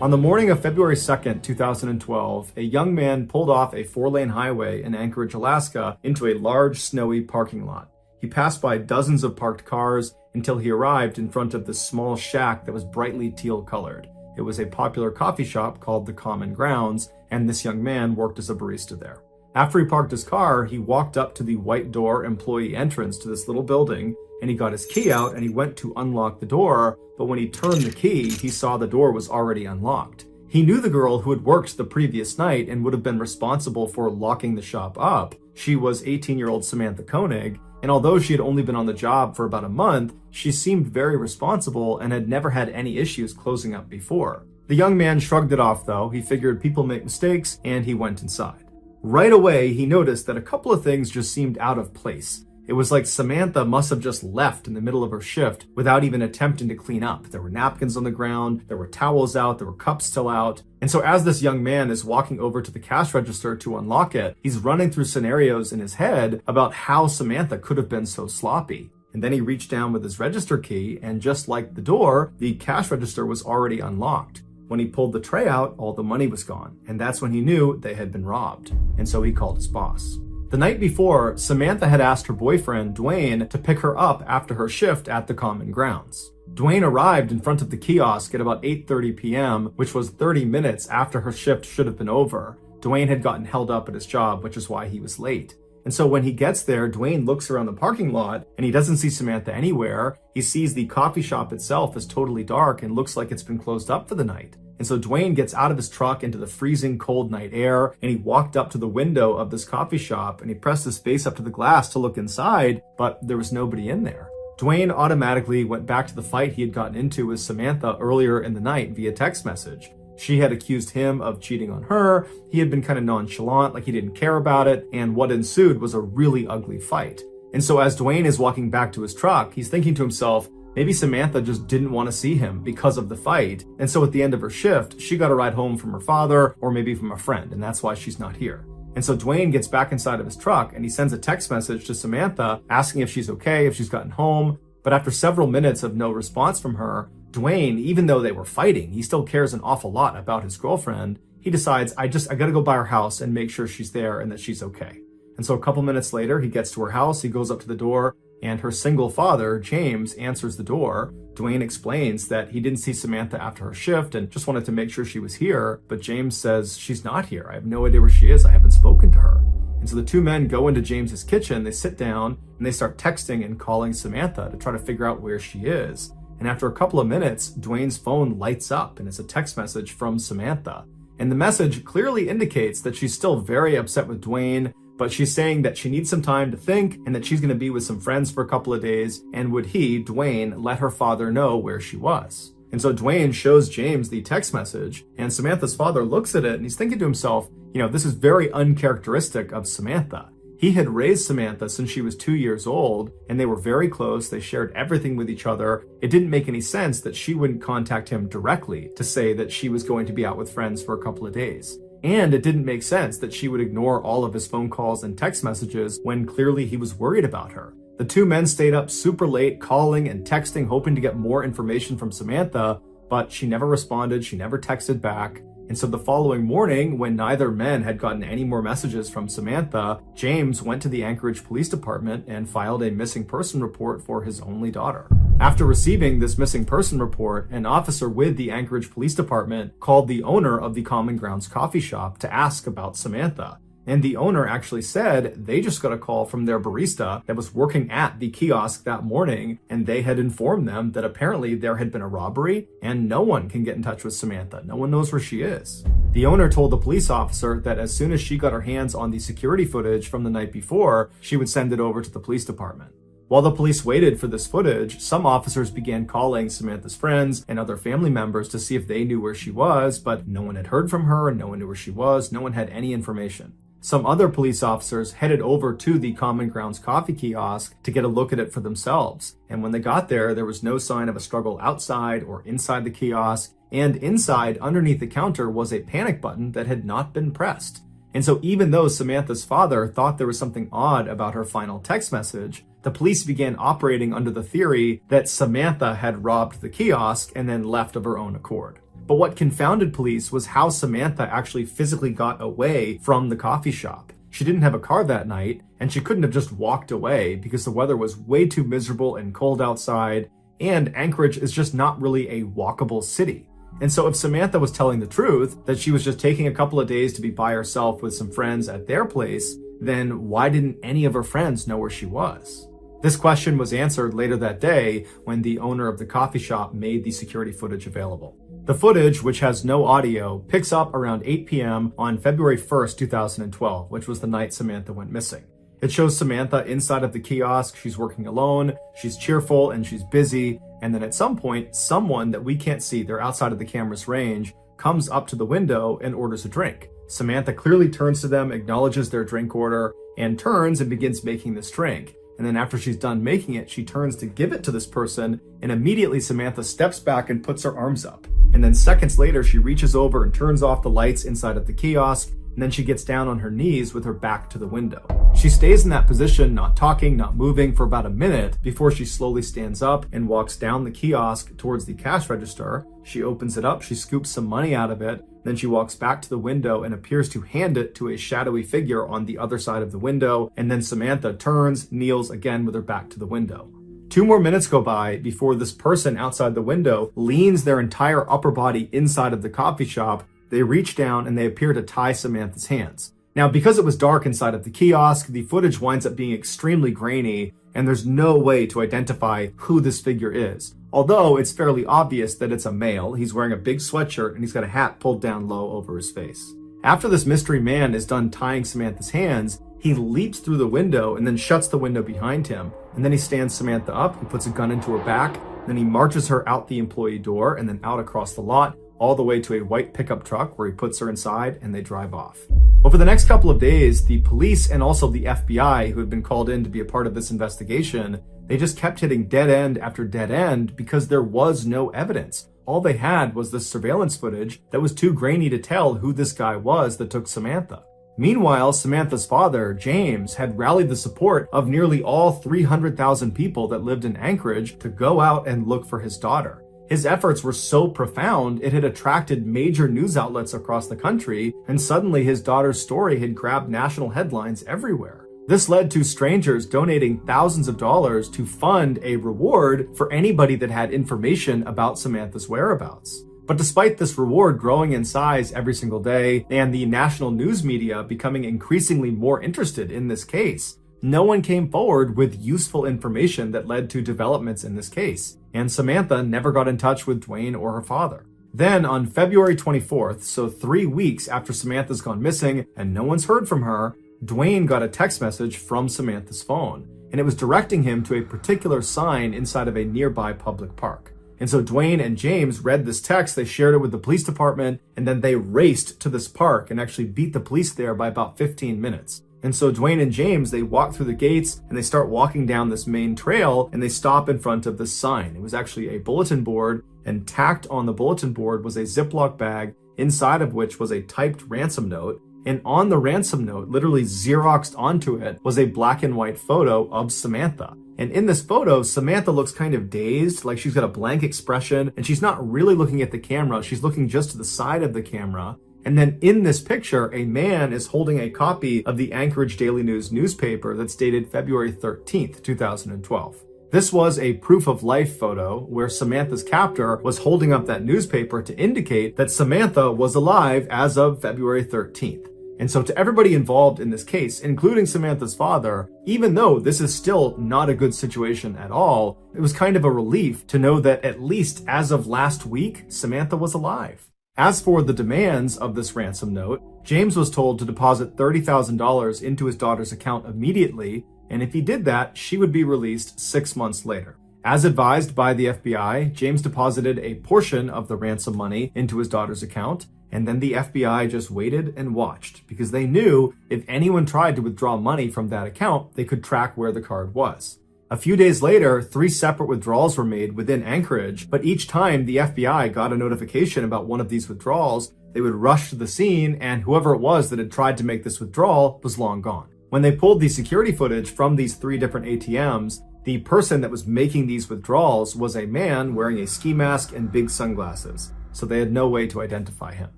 On the morning of February 2nd, 2012, a young man pulled off a 4-lane highway in Anchorage, Alaska, into a large, snowy parking lot. He passed by dozens of parked cars until he arrived in front of this small shack that was brightly teal-colored. It was a popular coffee shop called the Common Grounds, and this young man worked as a barista there. After he parked his car, he walked up to the white door employee entrance to this little building, and he got his key out and he went to unlock the door, but when he turned the key, he saw the door was already unlocked. He knew the girl who had worked the previous night and would have been responsible for locking the shop up. She was 18-year-old Samantha Koenig, and although she had only been on the job for about a month, she seemed very responsible and had never had any issues closing up before. The young man shrugged it off though. He figured people make mistakes, and he went inside. Right away, he noticed that a couple of things just seemed out of place. It was like Samantha must have just left in the middle of her shift without even attempting to clean up. There were napkins on the ground, there were towels out, there were cups still out. And so as this young man is walking over to the cash register to unlock it, he's running through scenarios in his head about how Samantha could have been so sloppy. And then he reached down with his register key, and just like the door, the cash register was already unlocked. When he pulled the tray out, all the money was gone. And that's when he knew they had been robbed. And so he called his boss. The night before, Samantha had asked her boyfriend, Dwayne, to pick her up after her shift at the Common Grounds. Dwayne arrived in front of the kiosk at about 8:30 p.m., which was 30 minutes after her shift should have been over. Dwayne had gotten held up at his job, which is why he was late. And so when he gets there, Dwayne looks around the parking lot and he doesn't see Samantha anywhere. He sees the coffee shop itself is totally dark and looks like it's been closed up for the night. And so Dwayne gets out of his truck into the freezing cold night air, and he walked up to the window of this coffee shop and he pressed his face up to the glass to look inside, but there was nobody in there. Dwayne automatically went back to the fight he had gotten into with Samantha earlier in the night via text message. She had accused him of cheating on her, he had been kind of nonchalant, like he didn't care about it, and what ensued was a really ugly fight. And so as Dwayne is walking back to his truck, he's thinking to himself, maybe Samantha just didn't want to see him because of the fight, and so at the end of her shift, she got a ride home from her father or maybe from a friend, and that's why she's not here. And so Dwayne gets back inside of his truck and he sends a text message to Samantha asking if she's okay, if she's gotten home, but after several minutes of no response from her, Dwayne, even though they were fighting, he still cares an awful lot about his girlfriend. He decides, I gotta go by her house and make sure she's there and that she's okay. And so a couple minutes later, he gets to her house, he goes up to the door, and her single father, James, answers the door. Dwayne explains that he didn't see Samantha after her shift and just wanted to make sure she was here, but James says, she's not here. I have no idea where she is. I haven't spoken to her. And so the two men go into James's kitchen, they sit down, and they start texting and calling Samantha to try to figure out where she is. And after a couple of minutes, Dwayne's phone lights up and it's a text message from Samantha. And the message clearly indicates that she's still very upset with Dwayne, but she's saying that she needs some time to think and that she's going to be with some friends for a couple of days, and would he, Dwayne, let her father know where she was. And so Dwayne shows James the text message, and Samantha's father looks at it and he's thinking to himself, this is very uncharacteristic of Samantha. He had raised Samantha since she was 2 years old, and they were very close. They shared everything with each other. It didn't make any sense that she wouldn't contact him directly to say that she was going to be out with friends for a couple of days. And it didn't make sense that she would ignore all of his phone calls and text messages when clearly he was worried about her. The two men stayed up super late, calling and texting, hoping to get more information from Samantha, but she never responded, she never texted back. And so the following morning, when neither man had gotten any more messages from Samantha, James went to the Anchorage Police Department and filed a missing person report for his only daughter. After receiving this missing person report, an officer with the Anchorage Police Department called the owner of the Common Grounds coffee shop to ask about Samantha. And the owner actually said they just got a call from their barista that was working at the kiosk that morning, and they had informed them that apparently there had been a robbery and no one can get in touch with Samantha. No one knows where she is. The owner told the police officer that as soon as she got her hands on the security footage from the night before, she would send it over to the police department. While the police waited for this footage, some officers began calling Samantha's friends and other family members to see if they knew where she was, but no one had heard from her, no one knew where she was, no one had any information. Some other police officers headed over to the Common Grounds coffee kiosk to get a look at it for themselves. And when they got there, there was no sign of a struggle outside or inside the kiosk. And inside, underneath the counter, was a panic button that had not been pressed. And so even though Samantha's father thought there was something odd about her final text message, the police began operating under the theory that Samantha had robbed the kiosk and then left of her own accord. But what confounded police was how Samantha actually physically got away from the coffee shop. She didn't have a car that night, and she couldn't have just walked away because the weather was way too miserable and cold outside, and Anchorage is just not really a walkable city. And so if Samantha was telling the truth, that she was just taking a couple of days to be by herself with some friends at their place, then why didn't any of her friends know where she was? This question was answered later that day when the owner of the coffee shop made the security footage available. The footage, which has no audio, picks up around 8 p.m. on February 1st, 2012, which was the night Samantha went missing. It shows Samantha inside of the kiosk. She's working alone, she's cheerful, and she's busy. And then at some point, someone that we can't see, they're outside of the camera's range, comes up to the window and orders a drink. Samantha clearly turns to them, acknowledges their drink order, and turns and begins making this drink. And then after she's done making it, she turns to give it to this person, and immediately Samantha steps back and puts her arms up. And then seconds later, she reaches over and turns off the lights inside of the kiosk, and then she gets down on her knees with her back to the window. She stays in that position, not talking, not moving, for about a minute before she slowly stands up and walks down the kiosk towards the cash register. She opens it up, she scoops some money out of it, then she walks back to the window and appears to hand it to a shadowy figure on the other side of the window, and then Samantha turns, kneels again with her back to the window. 2 more minutes go by before this person outside the window leans their entire upper body inside of the coffee shop. They reach down and they appear to tie Samantha's hands. Now, because it was dark inside of the kiosk, the footage winds up being extremely grainy, and there's no way to identify who this figure is. Although it's fairly obvious that it's a male. He's wearing a big sweatshirt and he's got a hat pulled down low over his face. After this mystery man is done tying Samantha's hands, he leaps through the window and then shuts the window behind him. And then he stands Samantha up, he puts a gun into her back, then he marches her out the employee door and then out across the lot, all the way to a white pickup truck where he puts her inside and they drive off. Over the next couple of days, the police and also the FBI, who had been called in to be a part of this investigation, they just kept hitting dead end after dead end because there was no evidence. All they had was this surveillance footage that was too grainy to tell who this guy was that took Samantha. Meanwhile, Samantha's father, James, had rallied the support of nearly all 300,000 people that lived in Anchorage to go out and look for his daughter. His efforts were so profound, it had attracted major news outlets across the country, and suddenly his daughter's story had grabbed national headlines everywhere. This led to strangers donating thousands of dollars to fund a reward for anybody that had information about Samantha's whereabouts. But despite this reward growing in size every single day and the national news media becoming increasingly more interested in this case, no one came forward with useful information that led to developments in this case, and Samantha never got in touch with Dwayne or her father. Then on February 24th, so 3 weeks after Samantha's gone missing and no one's heard from her, Dwayne got a text message from Samantha's phone, and it was directing him to a particular sign inside of a nearby public park. And so Dwayne and James read this text, they shared it with the police department, and then they raced to this park and actually beat the police there by about 15 minutes. And so Dwayne and James, they walk through the gates and they start walking down this main trail and they stop in front of this sign. It was actually a bulletin board, and tacked on the bulletin board was a Ziploc bag, inside of which was a typed ransom note. And on the ransom note, literally Xeroxed onto it, was a black and white photo of Samantha. And in this photo, Samantha looks kind of dazed, like she's got a blank expression, and she's not really looking at the camera. She's looking just to the side of the camera. And then in this picture, a man is holding a copy of the Anchorage Daily News newspaper that's dated February 13th, 2012. This was a proof of life photo where Samantha's captor was holding up that newspaper to indicate that Samantha was alive as of February 13th. And so to everybody involved in this case, including Samantha's father, even though this is still not a good situation at all, it was kind of a relief to know that at least as of last week, Samantha was alive. As for the demands of this ransom note, James was told to deposit $30,000 into his daughter's account immediately, and if he did that, she would be released 6 months later. As advised by the FBI, James deposited a portion of the ransom money into his daughter's account, and then the FBI just waited and watched, because they knew if anyone tried to withdraw money from that account, they could track where the card was. A few days later, 3 separate withdrawals were made within Anchorage, but each time the FBI got a notification about one of these withdrawals, they would rush to the scene, and whoever it was that had tried to make this withdrawal was long gone. When they pulled the security footage from these 3 different ATMs, the person that was making these withdrawals was a man wearing a ski mask and big sunglasses, so they had no way to identify him.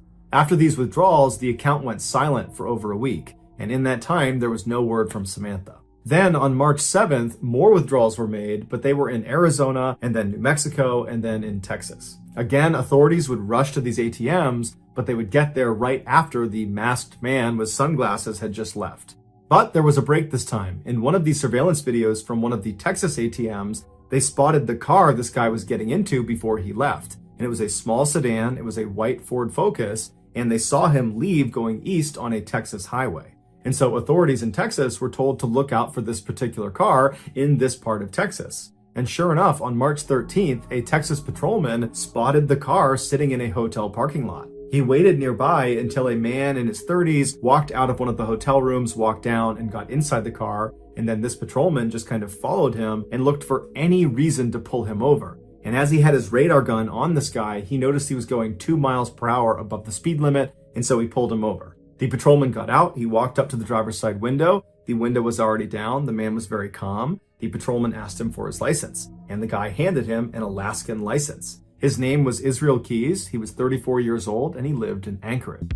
After these withdrawals, the account went silent for over a week, and in that time, there was no word from Samantha. Then on March 7th, more withdrawals were made, but they were in Arizona, and then New Mexico, and then in Texas. Again, authorities would rush to these ATMs, but they would get there right after the masked man with sunglasses had just left. But there was a break this time. In one of these surveillance videos from one of the Texas ATMs, they spotted the car this guy was getting into before he left. And it was a small sedan, it was a white Ford Focus, and they saw him leave going east on a Texas highway. And so authorities in Texas were told to look out for this particular car in this part of Texas. And sure enough, on March 13th, a Texas patrolman spotted the car sitting in a hotel parking lot. He waited nearby until a man in his 30s walked out of one of the hotel rooms, walked down, and got inside the car. And then this patrolman just kind of followed him and looked for any reason to pull him over. And as he had his radar gun on this guy, he noticed he was going 2 miles per hour above the speed limit, and so he pulled him over. The patrolman got out, he walked up to the driver's side window. The window was already down, the man was very calm. The patrolman asked him for his license, and the guy handed him an Alaskan license. His name was Israel Keys, he was 34 years old, and he lived in Anchorage.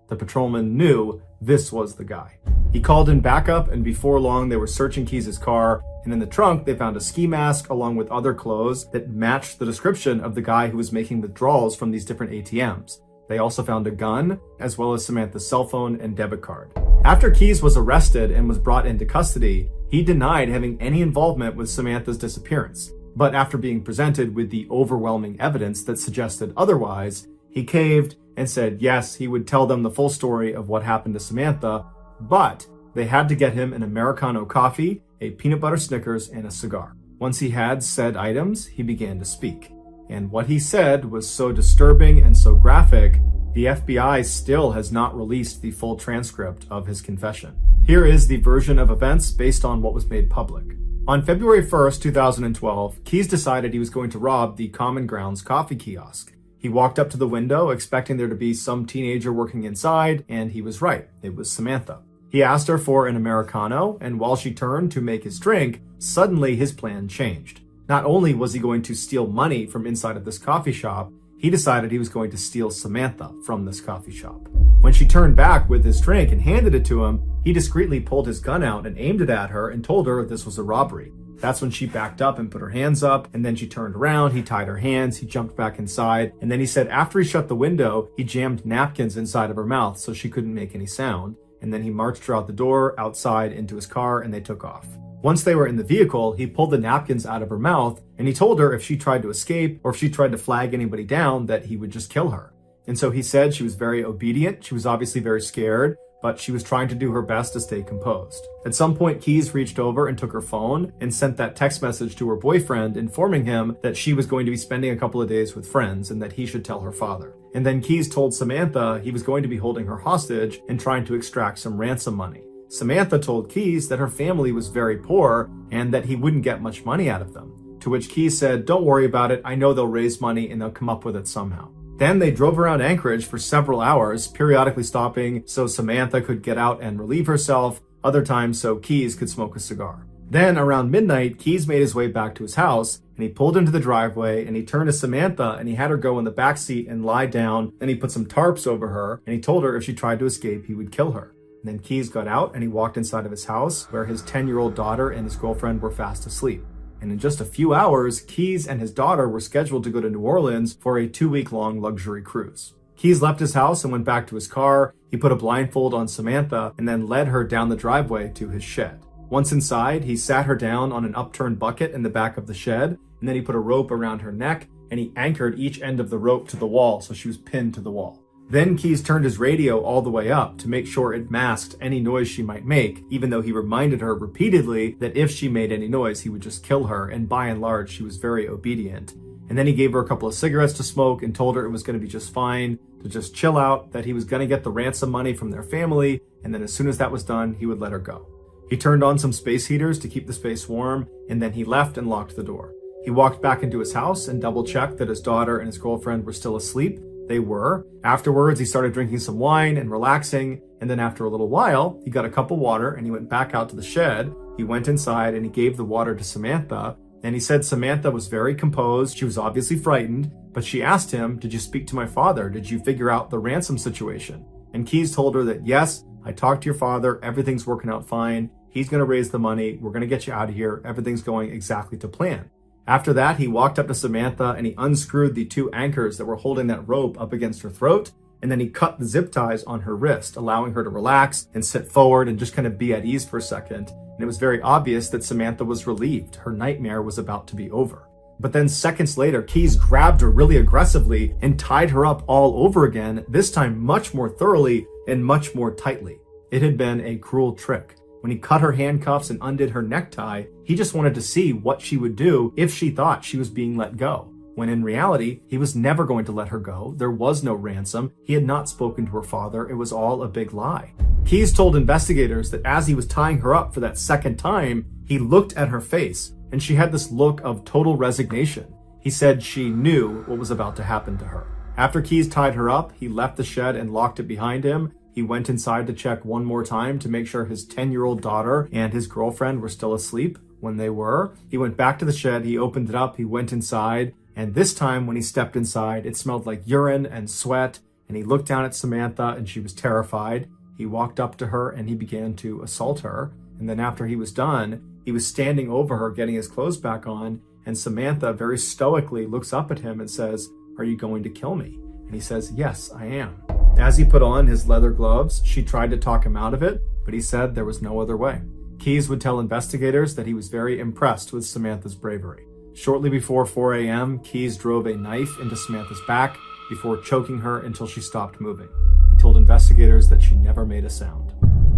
The patrolman knew this was the guy. He called in backup, and before long they were searching Keys' car, and in the trunk they found a ski mask along with other clothes that matched the description of the guy who was making withdrawals from these different ATMs. They also found a gun, as well as Samantha's cell phone and debit card. After Keys was arrested and was brought into custody, he denied having any involvement with Samantha's disappearance. But after being presented with the overwhelming evidence that suggested otherwise, he caved and said yes, he would tell them the full story of what happened to Samantha, but they had to get him an Americano coffee, a peanut butter Snickers, and a cigar. Once he had said items, he began to speak. And what he said was so disturbing and so graphic, the FBI still has not released the full transcript of his confession. Here is the version of events based on what was made public. On February 1st, 2012, Keys decided he was going to rob the Common Grounds coffee kiosk. He walked up to the window expecting there to be some teenager working inside, and he was right. It was Samantha. He asked her for an Americano, and while she turned to make his drink, suddenly his plan changed. Not only was he going to steal money from inside of this coffee shop, he decided he was going to steal Samantha from this coffee shop. When she turned back with his drink and handed it to him, he discreetly pulled his gun out and aimed it at her and told her this was a robbery. That's when she backed up and put her hands up, and then she turned around, he tied her hands, he jumped back inside, and then he said after he shut the window, he jammed napkins inside of her mouth so she couldn't make any sound, and then he marched her out the door, outside, into his car, and they took off. Once they were in the vehicle, he pulled the napkins out of her mouth, and he told her if she tried to escape or if she tried to flag anybody down that he would just kill her. And so he said she was very obedient. She was obviously very scared, but she was trying to do her best to stay composed. At some point, Keyes reached over and took her phone and sent that text message to her boyfriend informing him that she was going to be spending a couple of days with friends and that he should tell her father. And then Keyes told Samantha he was going to be holding her hostage and trying to extract some ransom money. Samantha told Keyes that her family was very poor and that he wouldn't get much money out of them. To which Keyes said, "Don't worry about it. I know they'll raise money and they'll come up with it somehow." Then they drove around Anchorage for several hours, periodically stopping so Samantha could get out and relieve herself, other times so Keyes could smoke a cigar. Then around midnight, Keyes made his way back to his house and he pulled into the driveway and he turned to Samantha and he had her go in the back seat and lie down. Then he put some tarps over her and he told her if she tried to escape, he would kill her. And then Keyes got out and he walked inside of his house where his 10-year-old daughter and his girlfriend were fast asleep. And in just a few hours, Keyes and his daughter were scheduled to go to New Orleans for a 2-week-long luxury cruise. Keyes left his house and went back to his car. He put a blindfold on Samantha and then led her down the driveway to his shed. Once inside, he sat her down on an upturned bucket in the back of the shed, and then he put a rope around her neck and he anchored each end of the rope to the wall so she was pinned to the wall. Then Keyes turned his radio all the way up to make sure it masked any noise she might make, even though he reminded her repeatedly that if she made any noise, he would just kill her, and by and large, she was very obedient. And then he gave her a couple of cigarettes to smoke and told her it was going to be just fine, to just chill out, that he was going to get the ransom money from their family, and then as soon as that was done, he would let her go. He turned on some space heaters to keep the space warm, and then he left and locked the door. He walked back into his house and double-checked that his daughter and his girlfriend were still asleep. They were. Afterwards, he started drinking some wine and relaxing, and then after a little while, he got a cup of water and he went back out to the shed. He went inside and he gave the water to Samantha, and he said Samantha was very composed. She was obviously frightened, but she asked him, "Did you speak to my father? Did you figure out the ransom situation?" And Keyes told her that, "Yes, I talked to your father. Everything's working out fine. He's going to raise the money. We're going to get you out of here. Everything's going exactly to plan." After that, he walked up to Samantha and he unscrewed the 2 anchors that were holding that rope up against her throat. And then he cut the zip ties on her wrist, allowing her to relax and sit forward and just kind of be at ease for a second. And it was very obvious that Samantha was relieved. Her nightmare was about to be over. But then seconds later, Keyes grabbed her really aggressively and tied her up all over again, this time much more thoroughly and much more tightly. It had been a cruel trick. When he cut her handcuffs and undid her necktie, he just wanted to see what she would do if she thought she was being let go. When in reality, he was never going to let her go. There was no ransom. He had not spoken to her father. It was all a big lie. Keyes told investigators that as he was tying her up for that second time, he looked at her face and she had this look of total resignation. He said she knew what was about to happen to her. After Keyes tied her up, he left the shed and locked it behind him. He went inside to check one more time to make sure his 10-year-old daughter and his girlfriend were still asleep. When they were, he went back to the shed, he opened it up, he went inside, and this time when he stepped inside, it smelled like urine and sweat, and he looked down at Samantha and she was terrified. He walked up to her and he began to assault her, and then after he was done, he was standing over her getting his clothes back on, and Samantha very stoically looks up at him and says, "Are you going to kill me?" And he says, "Yes, I am." As he put on his leather gloves, she tried to talk him out of it, but he said there was no other way. Keyes would tell investigators that he was very impressed with Samantha's bravery. Shortly before 4 a.m., Keyes drove a knife into Samantha's back before choking her until she stopped moving. He told investigators that she never made a sound.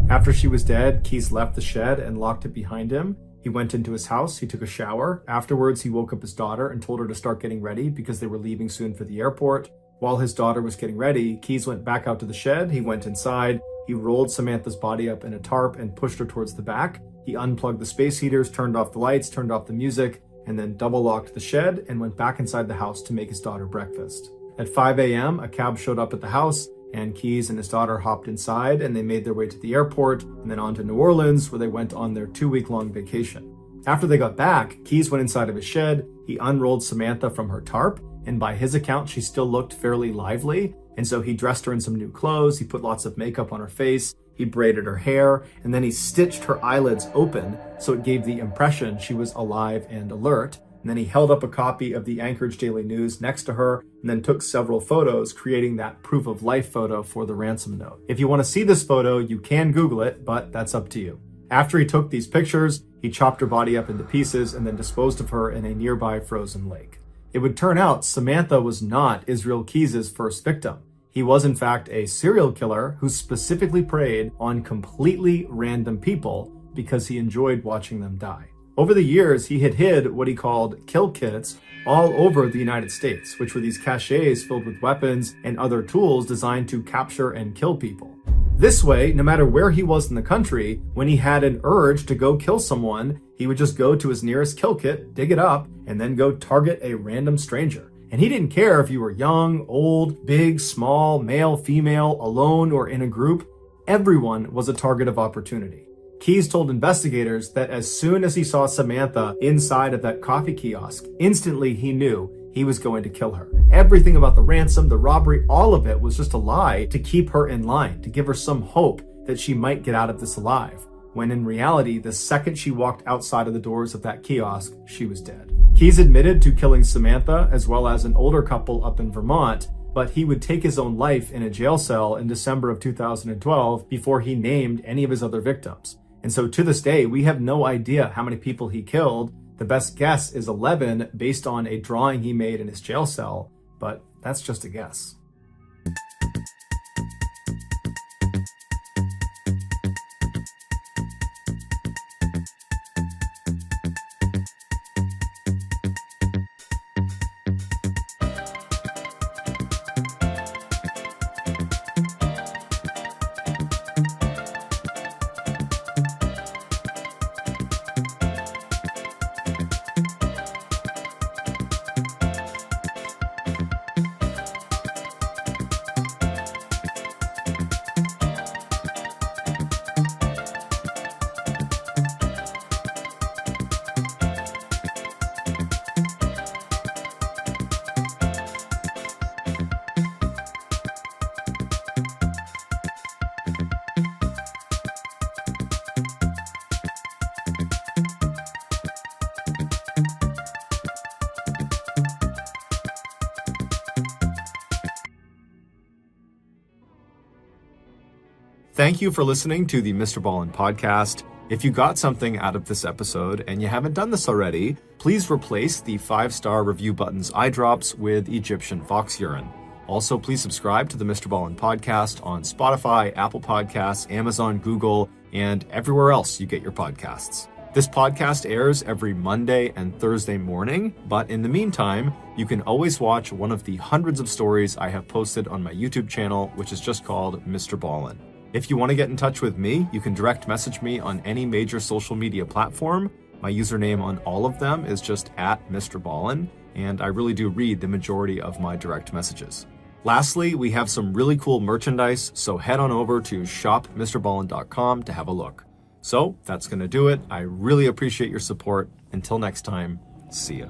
After she was dead, Keyes left the shed and locked it behind him. He went into his house, he took a shower. Afterwards, he woke up his daughter and told her to start getting ready because they were leaving soon for the airport. While his daughter was getting ready, Keyes went back out to the shed. He went inside. He rolled Samantha's body up in a tarp and pushed her towards the back. He unplugged the space heaters, turned off the lights, turned off the music, and then double locked the shed and went back inside the house to make his daughter breakfast. At 5 a.m., a cab showed up at the house and Keyes and his daughter hopped inside and they made their way to the airport and then on to New Orleans where they went on their 2-week-long vacation. After they got back, Keyes went inside of his shed. He unrolled Samantha from her tarp, and by his account, she still looked fairly lively. And so he dressed her in some new clothes. He put lots of makeup on her face. He braided her hair, and then he stitched her eyelids open so it gave the impression she was alive and alert. And then he held up a copy of the Anchorage Daily News next to her and then took several photos, creating that proof of life photo for the ransom note. If you want to see this photo, you can Google it, but that's up to you. After he took these pictures, he chopped her body up into pieces and then disposed of her in a nearby frozen lake. It would turn out Samantha was not Israel Keyes' first victim. He was in fact a serial killer who specifically preyed on completely random people because he enjoyed watching them die. Over the years, he had hid what he called kill kits all over the United States, which were these caches filled with weapons and other tools designed to capture and kill people. This way, no matter where he was in the country, when he had an urge to go kill someone, he would just go to his nearest kill kit, dig it up, and then go target a random stranger. And he didn't care if you were young, old, big, small, male, female, alone, or in a group. Everyone was a target of opportunity. Keyes told investigators that as soon as he saw Samantha inside of that coffee kiosk, instantly he knew he was going to kill her. Everything about the ransom, the robbery, all of it was just a lie to keep her in line, to give her some hope that she might get out of this alive. When in reality, the second she walked outside of the doors of that kiosk, she was dead. Keyes admitted to killing Samantha as well as an older couple up in Vermont, but he would take his own life in a jail cell in December of 2012 before he named any of his other victims. And so to this day, we have no idea how many people he killed. The best guess is 11 based on a drawing he made in his jail cell, but that's just a guess. Thank you for listening to the MrBallen podcast. If you got something out of this episode and you haven't done this already, please replace the 5-star review button's eye drops with Egyptian fox urine. Also, please subscribe to the MrBallen podcast on Spotify, Apple Podcasts, Amazon, Google, and everywhere else you get your podcasts. This podcast airs every Monday and Thursday morning, but in the meantime, you can always watch one of the hundreds of stories I have posted on my YouTube channel, which is just called MrBallen. If you want to get in touch with me, you can direct message me on any major social media platform. My username on all of them is just @MrBallen, and I really do read the majority of my direct messages. Lastly, we have some really cool merchandise, so head on over to shopmrballen.com to have a look. So that's going to do it. I really appreciate your support. Until next time, see ya.